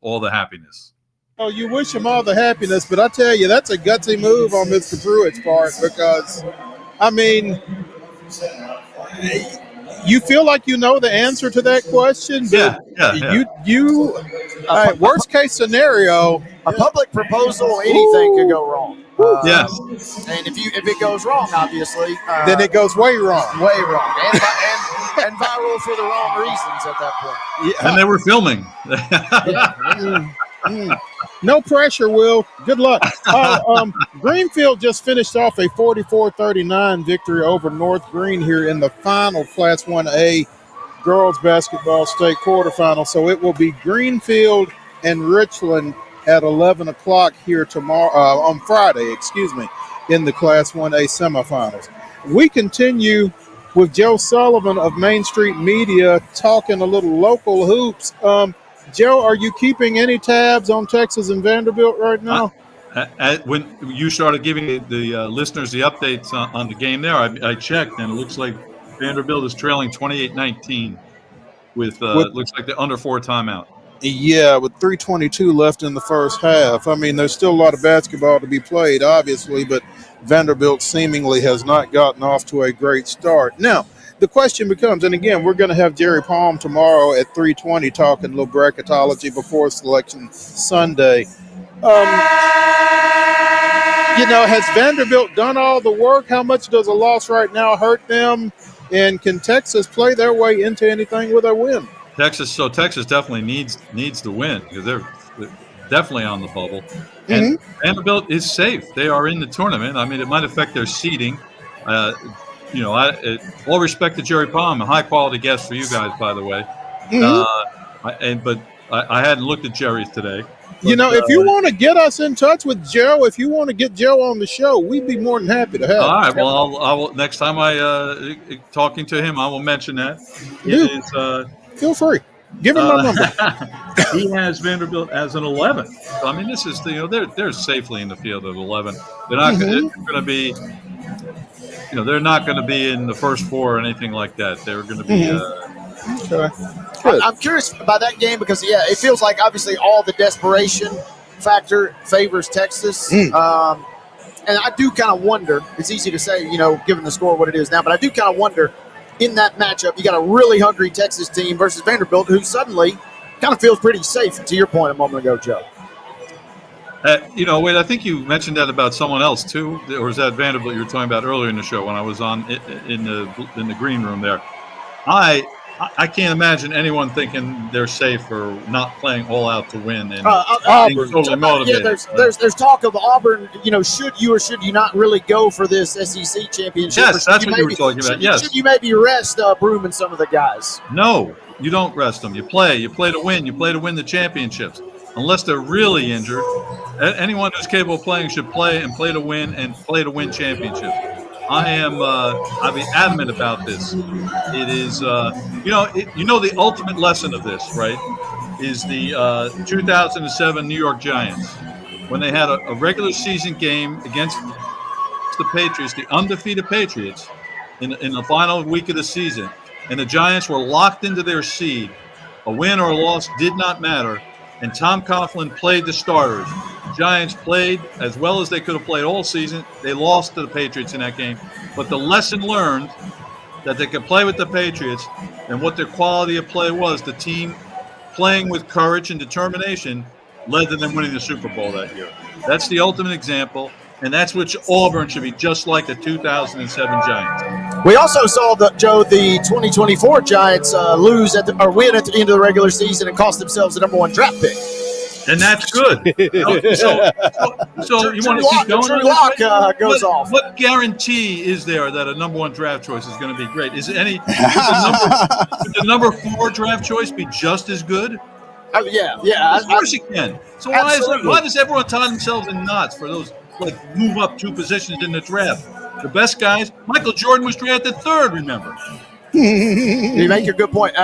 all the happiness. Oh, you wish him all the happiness, but I tell you, that's a gutsy move on Mr. Pruitt's part because, I mean, you feel like you know the answer to that question. But You worst case scenario, a public proposal, anything could go wrong. Yes. And if it goes wrong, obviously, then it goes way wrong, and viral for the wrong reasons at that point. Yeah. And they were filming. No pressure, Will. Good luck. Greenfield just finished off a 44-39 victory over North Green here in the final Class 1A girls basketball state quarterfinal. So it will be Greenfield and Richland at 11 o'clock here tomorrow, on Friday, in the Class 1A semifinals. We continue with Joe Sullivan of Main Street Media talking a little local hoops. Joe, are you keeping any tabs on Texas and Vanderbilt right now? When you started giving the listeners the updates on the game there, I checked, and it looks like Vanderbilt is trailing 28-19 with looks like they're under 4 timeout. Yeah, with 3:22 left in the first half. I mean, there's still a lot of basketball to be played, obviously, but Vanderbilt seemingly has not gotten off to a great start. Now, the question becomes, and again, we're going to have Jerry Palm tomorrow at 3:20 talking a little bracketology before Selection Sunday. Has Vanderbilt done all the work? How much does a loss right now hurt them? And can Texas play their way into anything with a win? Texas definitely needs to win because they're definitely on the bubble. And Vanderbilt is safe. They are in the tournament. I mean, it might affect their seeding. All respect to Jerry Palm, a high-quality guest for you guys, by the way. I hadn't looked at Jerry's today. But, if you want to get us in touch with Joe, if you want to get Joe on the show, we'd be more than happy to have him. All right. Well, I will next time I talking to him, I will mention that. Feel free. Give him my number. He has Vanderbilt as an 11. So, I mean, this is they're safely in the field at 11. They're not going to be. They're not going to be in the first 4 or anything like that. They're going to be. Okay. I'm curious about that game because, it feels like obviously all the desperation factor favors Texas. And I do kind of wonder, it's easy to say, given the score what it is now, but I do kind of wonder in that matchup, you got a really hungry Texas team versus Vanderbilt who suddenly kind of feels pretty safe, to your point a moment ago, Joe. Wade, I think you mentioned that about someone else too, or was that Vanderbilt you were talking about earlier in the show when I was on in the green room there? I can't imagine anyone thinking they're safe or not playing all out to win and being totally motivated. There's talk of Auburn. Should you or should you not really go for this SEC championship? Yes, that's what you were talking about. Yes. Should you maybe rest Broom and some of the guys? No, you don't rest them. You play to win. You play to win the championships. Unless they're really injured, anyone who's capable of playing should play and play to win and play to win championships. I'll be adamant about this. It is, the ultimate lesson of this, right, is the 2007 New York Giants when they had a regular season game against the Patriots, the undefeated Patriots, in the final week of the season, and the Giants were locked into their seed. A win or a loss did not matter, and Tom Coughlin played the starters. Giants played as well as they could have played all season. They lost to the Patriots in that game. But the lesson learned that they could play with the Patriots and what their quality of play was, the team playing with courage and determination led to them winning the Super Bowl that year. That's the ultimate example, and that's what Auburn should be, just like the 2007 Giants. We also saw, the 2024 Giants win at the end of the regular season and cost themselves the #1 draft pick. And that's good. So you want to keep going? Drew Lock goes off. What guarantee is there that a number 1 draft choice is going to be great? Is it any? Would the number 4 draft choice be just as good? Yeah. Of course it can. So why does everyone tie themselves in knots for those move up 2 positions in the draft? The best guys. Michael Jordan was drafted 3rd. Remember. You make a good point.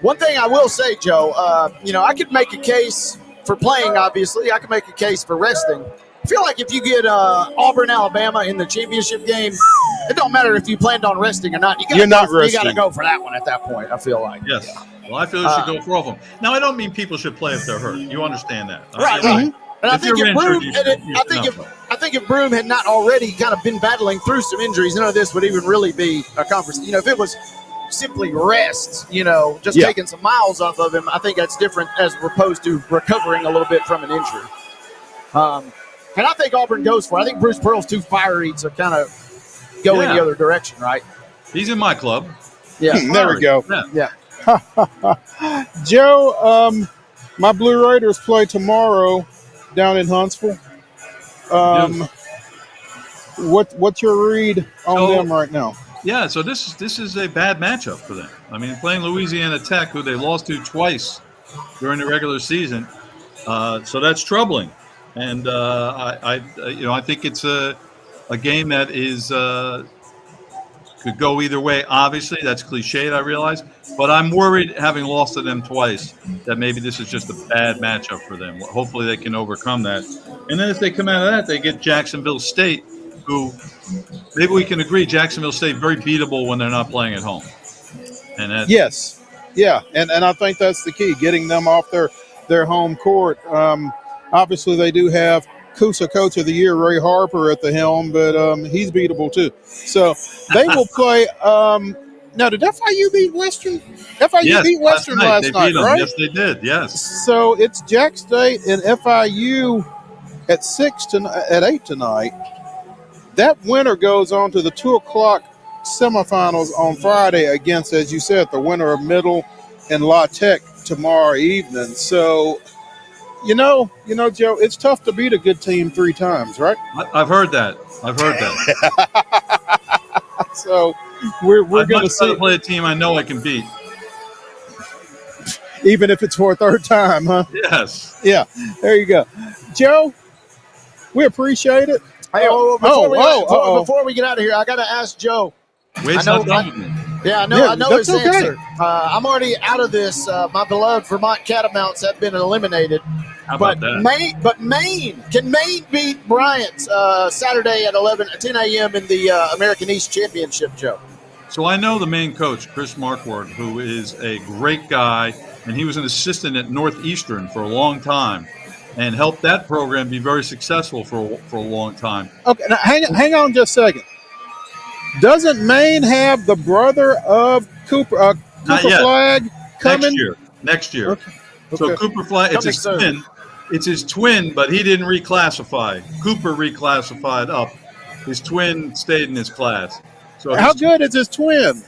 One thing I will say, Joe, I could make a case for playing, obviously. I could make a case for resting. I feel like if you get Auburn, Alabama in the championship game, it don't matter if you planned on resting or not. You got to go for that one at that point, I feel like. Yes. Well, I feel you should go for all of them. Now, I don't mean people should play if they're hurt. You understand that. Right. And I think if Broom had not already kind of been battling through some injuries, none of this would even really be a conversation. If it was simply rest, taking some miles off of him, I think that's different as opposed to recovering a little bit from an injury. And I think Auburn goes for it. I think Bruce Pearl's too fiery to kind of go in the other direction, right? He's in my club. Yeah. There we go. Yeah. Joe, my Blue Raiders play tomorrow down in Huntsville. What's your read on them right now? Yeah, so this is a bad matchup for them. I mean, playing Louisiana Tech, who they lost to twice during the regular season, so that's troubling. And I think it's a game that is could go either way. Obviously, that's cliched, I realize, but I'm worried, having lost to them twice, that maybe this is just a bad matchup for them. Hopefully, they can overcome that. And then if they come out of that, they get Jacksonville State, who maybe we can agree Jacksonville State very beatable when they're not playing at home. And yes, yeah, and I think that's the key, getting them off their home court. Obviously, they do have Coosa Coach of the Year Ray Harper at the helm, but he's beatable too. So they will play. Now, did FIU beat Western? FIU beat Western last night, right? Yes, they did. Yes. So it's Jack State and FIU at 8 tonight. That winner goes on to the 2:00 semifinals on Friday against, as you said, the winner of Middle and La Tech tomorrow evening. So, Joe, it's tough to beat a good team 3 times, right? I've heard that. So we're going to play a team I know I can beat, even if it's for a 3rd time, huh? Yes. Yeah. There you go, Joe. We appreciate it. Hey, before we get out of here, I got to ask Joe. Wade's not done with me. Yeah, I know his answer. I'm already out of this. My beloved Vermont Catamounts have been eliminated. How about that? Maine, can Maine beat Bryant Saturday at 10 a.m. in the American East Championship, Joe? So I know the main coach, Chris Marquardt, who is a great guy, and he was an assistant at Northeastern for a long time and helped that program be very successful for a long time. Okay, now hang on just a second. Doesn't Maine have the brother of Cooper Flag coming? Next year. Okay. So Cooper Flag, it's his twin. It's his twin, but he didn't reclassify. Cooper reclassified up. His twin stayed in his class. So how good is his twin?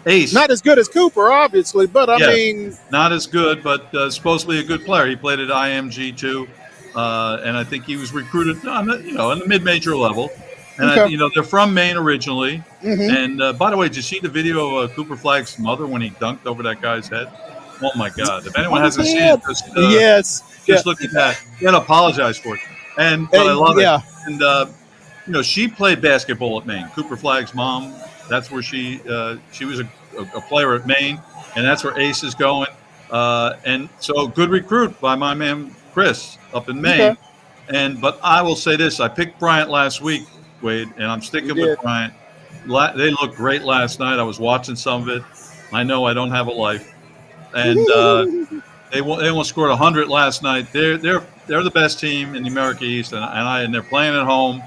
Ace. Not as good as Cooper, obviously, but I mean, not as good, but supposedly a good player. He played at IMG too, and I think he was recruited, in the mid-major level. And they're from Maine originally. Mm-hmm. And by the way, did you see the video of Cooper Flag's mother when he dunked over that guy's head? Oh my God! If anyone hasn't seen it, just look at that. You got to apologize for it. But I love it. And she played basketball at Maine. Cooper Flag's mom. That's where she was a player at Maine, and that's where Ace is going. And so good recruit by my man Chris up in Maine. Okay. But I will say this: I picked Bryant last week, Wade, and I'm sticking with Bryant. They looked great last night. I was watching some of it. I know I don't have a life, and they almost scored 100 last night. They're the best team in the America East, and they're playing at home.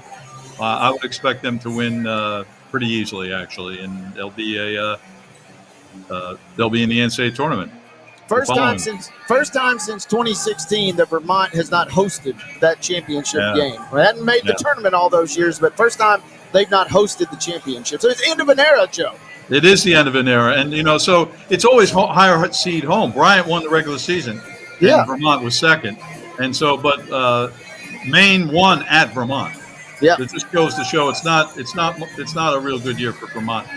I would expect them to win pretty easily, actually, and they'll be in the NCAA tournament. First time since 2016 that Vermont has not hosted that championship game. They hadn't made the tournament all those years, but first time they've not hosted the championship. So it's the end of an era, Joe. It is the end of an era, and so it's always higher seed home. Bryant won the regular season, and Vermont was second. And so, but Maine won at Vermont. Yeah, it just goes to show it's not a real good year for Vermont.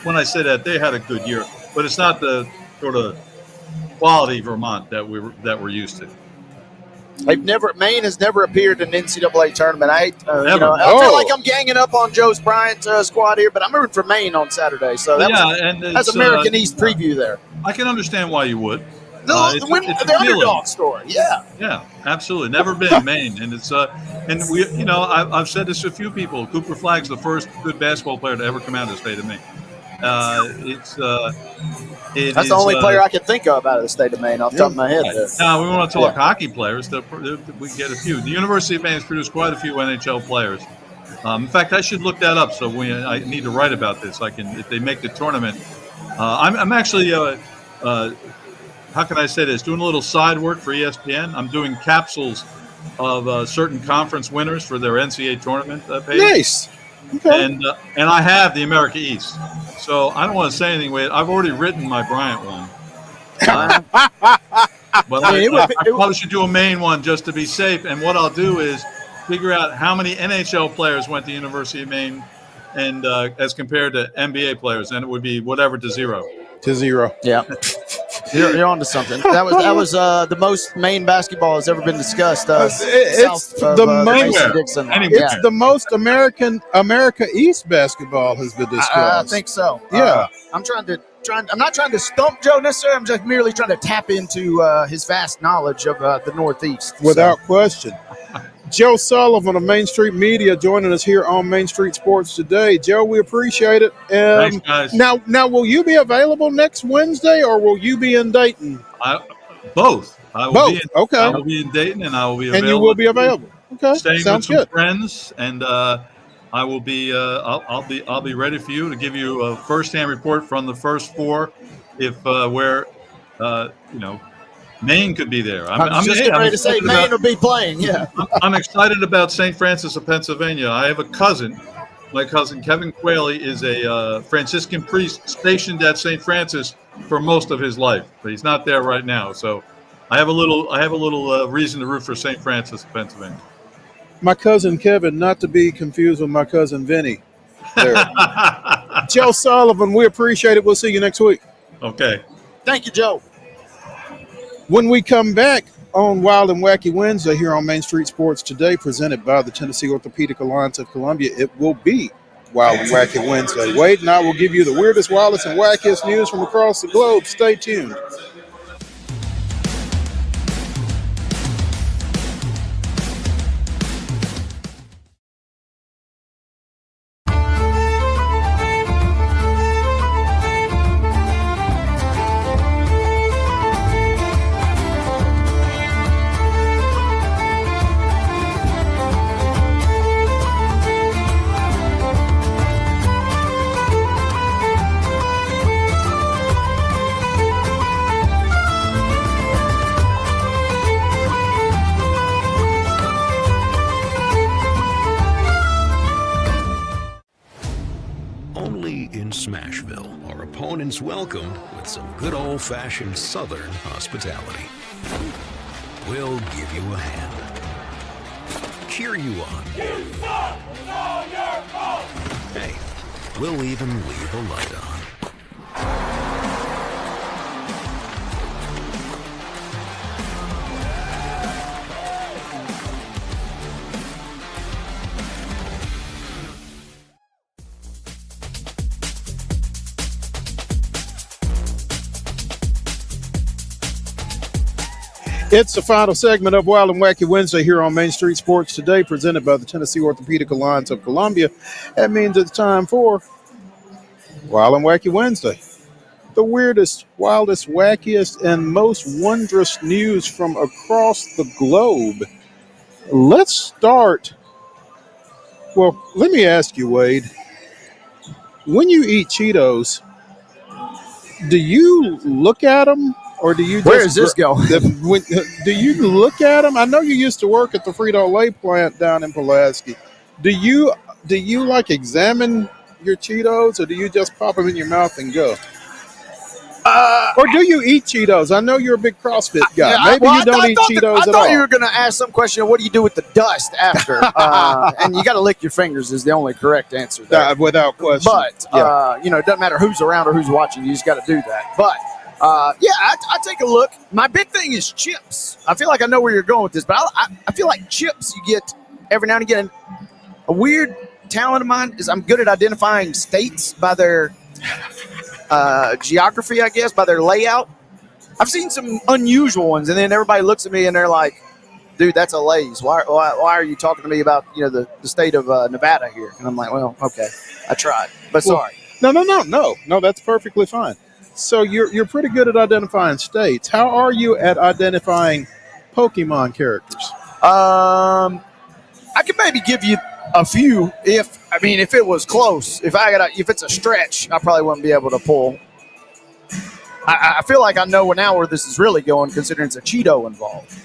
When I say that, they had a good year, but it's not the sort of quality Vermont that we're used to. Maine has never appeared in an NCAA tournament. I feel Never. like I'm ganging up on Joe's Bryant squad here, but I'm rooting for Maine on Saturday. So that's American East preview there. I can understand why you would. The underdog story, yeah. Yeah, absolutely. Never been Maine, and it's and we, I've said this to a few people. Cooper Flagg's the first good basketball player to ever come out of the state of Maine. That's the only player I can think of out of the state of Maine off the top of my head. Now we want to talk hockey players. We get a few. The University of Maine has produced quite a few NHL players. In fact, I should look that up. So I need to write about this. I can, if they make the tournament. I'm actually. How can I say this? Doing a little side work for ESPN. I'm doing capsules of certain conference winners for their NCAA tournament page. Nice. Okay. And I have the America East. So I don't want to say anything with it. I've already written my Bryant one. But I probably should do a Maine one just to be safe. And what I'll do is figure out how many NHL players went to University of Maine and as compared to NBA players. And it would be whatever to zero. To zero. Yeah. You're on to something. That was the most Maine basketball has ever been discussed. It's the most America East basketball has been discussed. I think so. Yeah. I'm not trying to stump Joe necessarily. I'm just merely trying to tap into his vast knowledge of the Northeast. Without question. Joe Sullivan of Main Street Media joining us here on Main Street Sports today. Joe, we appreciate it. Thanks, guys. Now, will you be available next Wednesday, or will you be in Dayton? Both. Both. Okay. I will be in Dayton, and I will be available. And you will be available. Okay. Staying Sounds with some good. friends, and I will be. I'll be ready for you to give you a first-hand report from the first four, if Maine could be there. I'm just getting ready to say Maine will be playing. Yeah, I'm excited about St. Francis of Pennsylvania. I have a cousin. My cousin Kevin Quayle is a Franciscan priest stationed at St. Francis for most of his life, but he's not there right now. So I have a little reason to root for St. Francis of Pennsylvania. My cousin Kevin, not to be confused with my cousin Vinny. There. Joe Sullivan, we appreciate it. We'll see you next week. Okay. Thank you, Joe. When we come back on Wild and Wacky Wednesday here on Main Street Sports Today, presented by the Tennessee Orthopedic Alliance of Columbia, it will be Wild and Wacky Wednesday. Wade and I will give you the weirdest, wildest, and wackiest news from across the globe. Stay tuned. Welcomed with some good old-fashioned Southern hospitality. We'll give you a hand, cheer you on. Hey, we'll even leave a light on. It's the final segment of Wild and Wacky Wednesday here on Main Street Sports Today, presented by the Tennessee Orthopedic Alliance of Columbia. That means it's time for Wild and Wacky Wednesday. The weirdest, wildest, wackiest, and most wondrous news from across the globe. Let's start. Well, let me ask you, Wade. When you eat Cheetos, do you look at them? Or do you? Where is this going? Do you look at them? I know you used to work at the Frito-Lay plant down in Pulaski. Do you like examine your Cheetos, or do you just pop them in your mouth and go? Or do you eat Cheetos? I know you're a big CrossFit guy. Maybe you don't eat Cheetos at all. I thought you were going to ask some question of what do you do with the dust after? And you got to lick your fingers is the only correct answer there. Without question. But, it doesn't matter who's around or who's watching. You just got to do that. But, I take a look. My big thing is chips. I feel like I know where you're going with this, but I feel like chips you get every now and again. A weird talent of mine is I'm good at identifying states by their geography, I guess, by their layout. I've seen some unusual ones, and then everybody looks at me and they're like, dude, that's a Lay's. Why are you talking to me about the state of Nevada here? And I'm like, well, okay, I tried, but sorry. No, that's perfectly fine. So you're pretty good at identifying states. How are you at identifying Pokemon characters? I could maybe give you a few if it was close. If it's a stretch, I probably wouldn't be able to pull. I feel like I know now where this is really going, considering it's a Cheeto involved.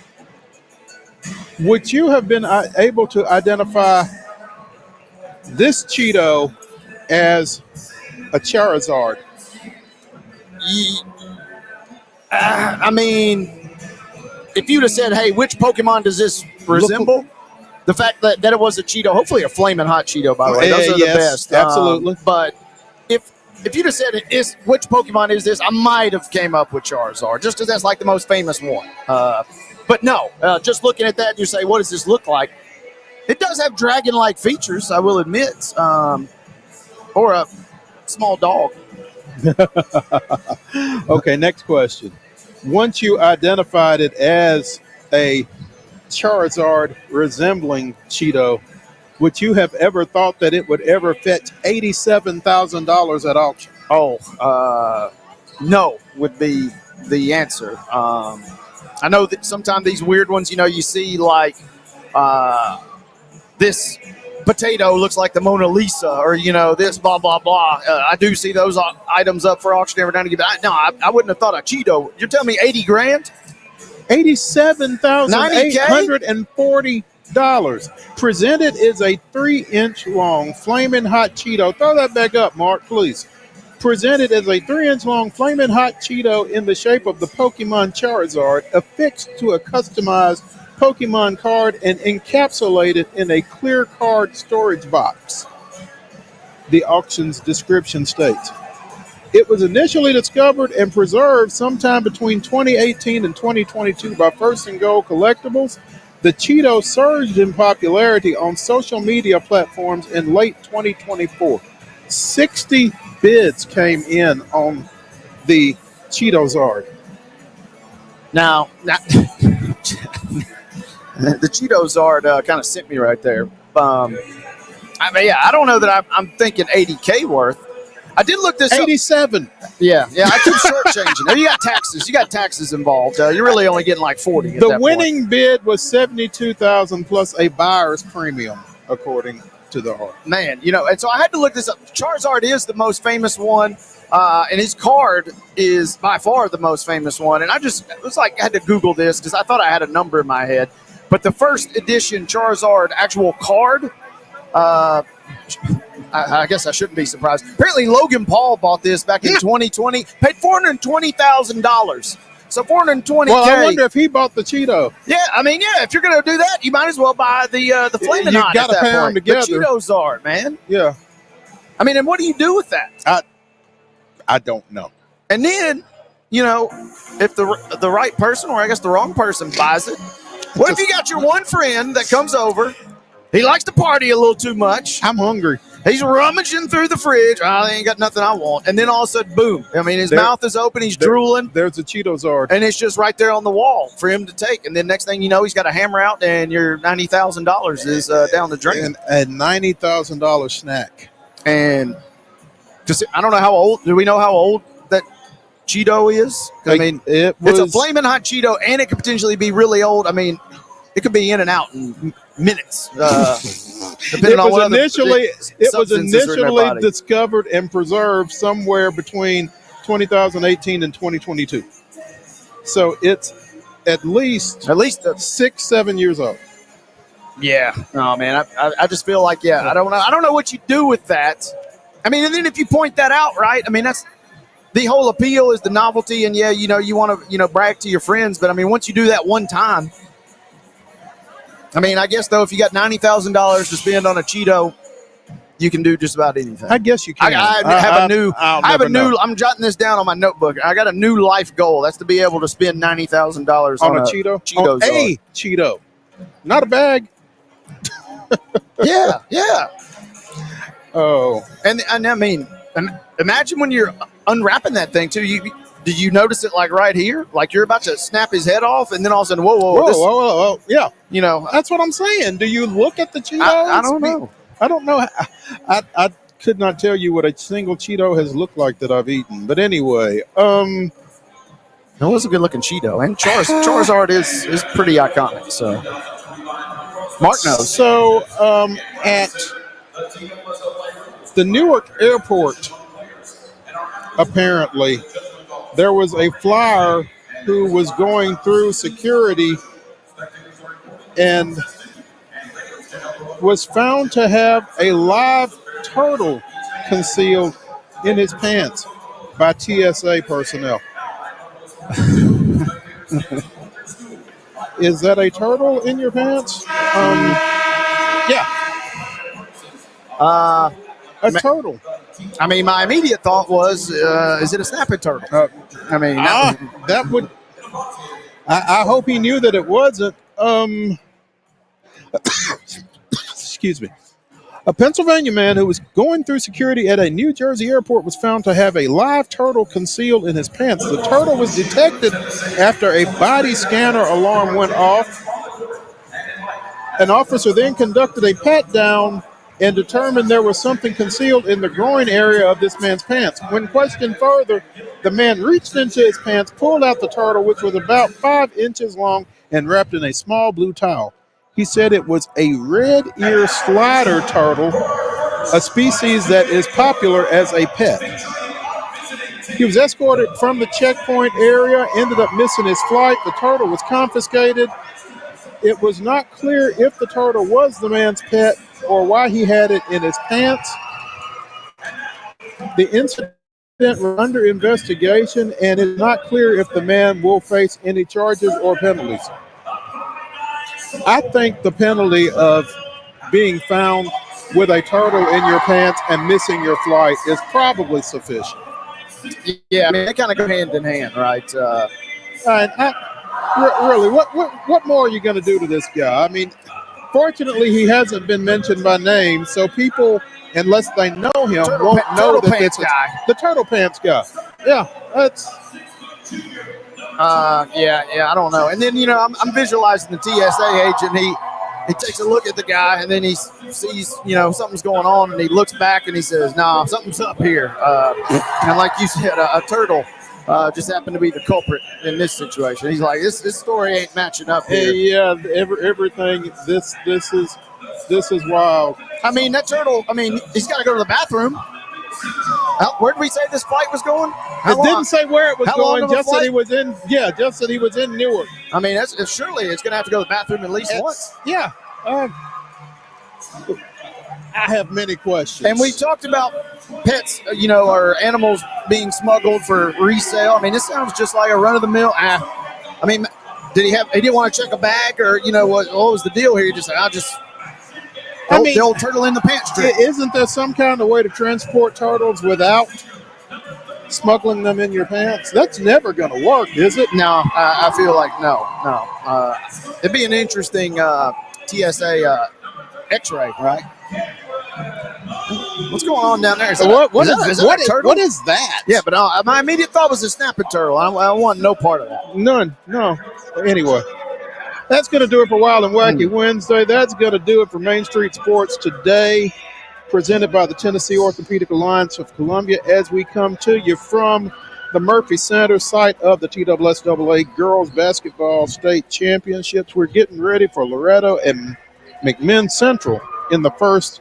Would you have been able to identify this Cheeto as a Charizard? If you'd have said, hey, which Pokemon does this resemble? The fact that it was a Cheeto, hopefully a flaming hot Cheeto, by the way. Those are the best. Absolutely. But if you'd have said, which Pokemon is this, I might have came up with Charizard, just because that's like the most famous one. But no, just looking at that, you say, what does this look like? It does have dragon-like features, I will admit, or a small dog. Okay, next question. Once you identified it as a Charizard resembling Cheeto, would you have ever thought that it would ever fetch $87,000 at auction? No would be the answer. I know that sometimes these weird ones, you see like this potato looks like the Mona Lisa, or this blah blah blah. I do see those items up for auction every now and again. But I wouldn't have thought a Cheeto. You're telling me $80,000? $87,840. Presented is a 3-inch long flaming hot Cheeto. Throw that back up, Mark, please. Presented as a 3-inch long flaming hot Cheeto in the shape of the Pokemon Charizard, affixed to a customized Pokemon card and encapsulated in a clear card storage box. The auction's description states, it was initially discovered and preserved sometime between 2018 and 2022 by First and Gold Collectibles. The Cheeto surged in popularity on social media platforms in late 2024. 60 bids came in on the Cheetozard. Now the Cheetozard kind of sent me right there. I don't know that I'm thinking $80K worth. I did look this 87. Up. Yeah, I keep shortchanging. You got taxes. You got taxes involved. You're really only getting like 40. The winning bid was $72,000 plus a buyer's premium, according to the art. Man, and so I had to look this up. Charizard is the most famous one, and his card is by far the most famous one. And I had to Google this because I thought I had a number in my head. But the first edition Charizard actual card, I guess I shouldn't be surprised. Apparently, Logan Paul bought this back in 2020, paid $420,000. So $420K. Well, I wonder if he bought the Cheeto. Yeah, if you're going to do that, you might as well buy the Flamin' Hot. You got to pair them together. The Cheetozard, man. Yeah. And what do you do with that? I don't know. And then, if the right person, or I guess the wrong person, buys it, what if you got your one friend that comes over? He likes to party a little too much. I'm hungry. He's rummaging through the fridge. I ain't got nothing I want. And then all of a sudden, boom. His mouth is open. He's drooling. There's a Cheetozard. And it's just right there on the wall for him to take. And then next thing you know, he's got a hammer out and your $90,000 is down the drain. And a $90,000 snack. And just, I don't know how old. Do we know how old that Cheeto is? It's a flaming hot Cheeto, and it could potentially be really old. It could be in and out in minutes. It was initially discovered and preserved somewhere between 2018 and 2022. So it's at least 6-7 years old. Yeah. No, man. I just feel like, I don't know what you do with that. And then if you point that out, right? the whole appeal is the novelty, and you want to brag to your friends, but I mean, once you do that one time, I mean, I guess though, if you got $90,000 to spend on a Cheeto, you can do just about anything. I guess you can. I'm jotting this down on my notebook. I got a new life goal. That's to be able to spend $90,000 on a Cheeto. On a Cheeto, not a bag. Yeah. Oh, and I mean, imagine when you're unwrapping that thing too. Did you notice it like right here? Like you're about to snap his head off, and then all of a sudden, whoa. Yeah. That's what I'm saying. Do you look at the Cheetos? I don't know. I don't know. I could not tell you what a single Cheeto has looked like that I've eaten. But anyway, it was a good looking Cheeto, and Charizard is pretty iconic. So Mark knows. So at the Newark airport, apparently, there was a flyer who was going through security and was found to have a live turtle concealed in his pants by TSA personnel. Is that a turtle in your pants? Yeah. A turtle. I mean, my immediate thought was, is it a snapping turtle? I mean, that would. I hope he knew that it wasn't. Excuse me. A Pennsylvania man who was going through security at a New Jersey airport was found to have a live turtle concealed in his pants. The turtle was detected after a body scanner alarm went off. An officer then conducted a pat down and determined there was something concealed in the groin area of this man's pants. When questioned further, the man reached into his pants, pulled out the turtle, which was about 5 inches long and wrapped in a small blue towel. He said it was a red ear slider turtle, a species that is popular as a pet. He was escorted from the checkpoint area, ended up missing his flight. The turtle was confiscated. It was not clear if the turtle was the man's pet or why he had it in his pants. The incident was under investigation, and it is not clear if the man will face any charges or penalties. I think the penalty of being found with a turtle in your pants and missing your flight is probably sufficient. Yeah, I mean, they kind of go hand in hand, right? Really, what more are you going to do to this guy? I mean, fortunately, he hasn't been mentioned by name, so people, unless they know him, won't know that it's the Turtle Pants guy. Yeah, that's... I don't know. And then, I'm visualizing the TSA agent. He takes a look at the guy, and then he sees, something's going on, and he looks back and he says, "Nah, something's up here." And like you said, a turtle just happened to be the culprit in this situation. He's like, this story ain't matching up here. Yeah, everything. This is wild. I mean, that turtle. I mean, he's got to go to the bathroom. Where did we say this flight was going? Didn't say where it was going. Just that he was in. Yeah, just that he was in Newark. I mean, surely it's going to have to go to the bathroom at least once. Yeah. I have many questions. And we talked about pets, or animals being smuggled for resale. I mean, this sounds just like a run-of-the-mill. I mean, he didn't want to check a bag, or what was the deal here? He just said, the old turtle in the pants trick. Isn't there some kind of way to transport turtles without smuggling them in your pants? That's never going to work, is it? No, I feel like no. It'd be an interesting TSA X-ray, right? What's going on down there? What is that? Yeah, but my immediate thought was a snapping turtle. I want no part of that. None. No. Anyway, that's going to do it for Wild and Wacky Wednesday. That's going to do it for Main Street Sports today, presented by the Tennessee Orthopedic Alliance of Columbia, as we come to you from the Murphy Center, site of the TSSAA Girls Basketball State Championships. We're getting ready for Loretto and McMinn Central in the first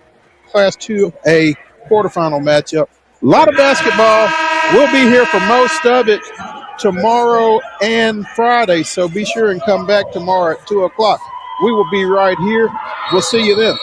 Class 2A quarterfinal matchup. A lot of basketball. We'll be here for most of it tomorrow and Friday, so be sure and come back tomorrow at 2 o'clock. We will be right here. We'll see you then.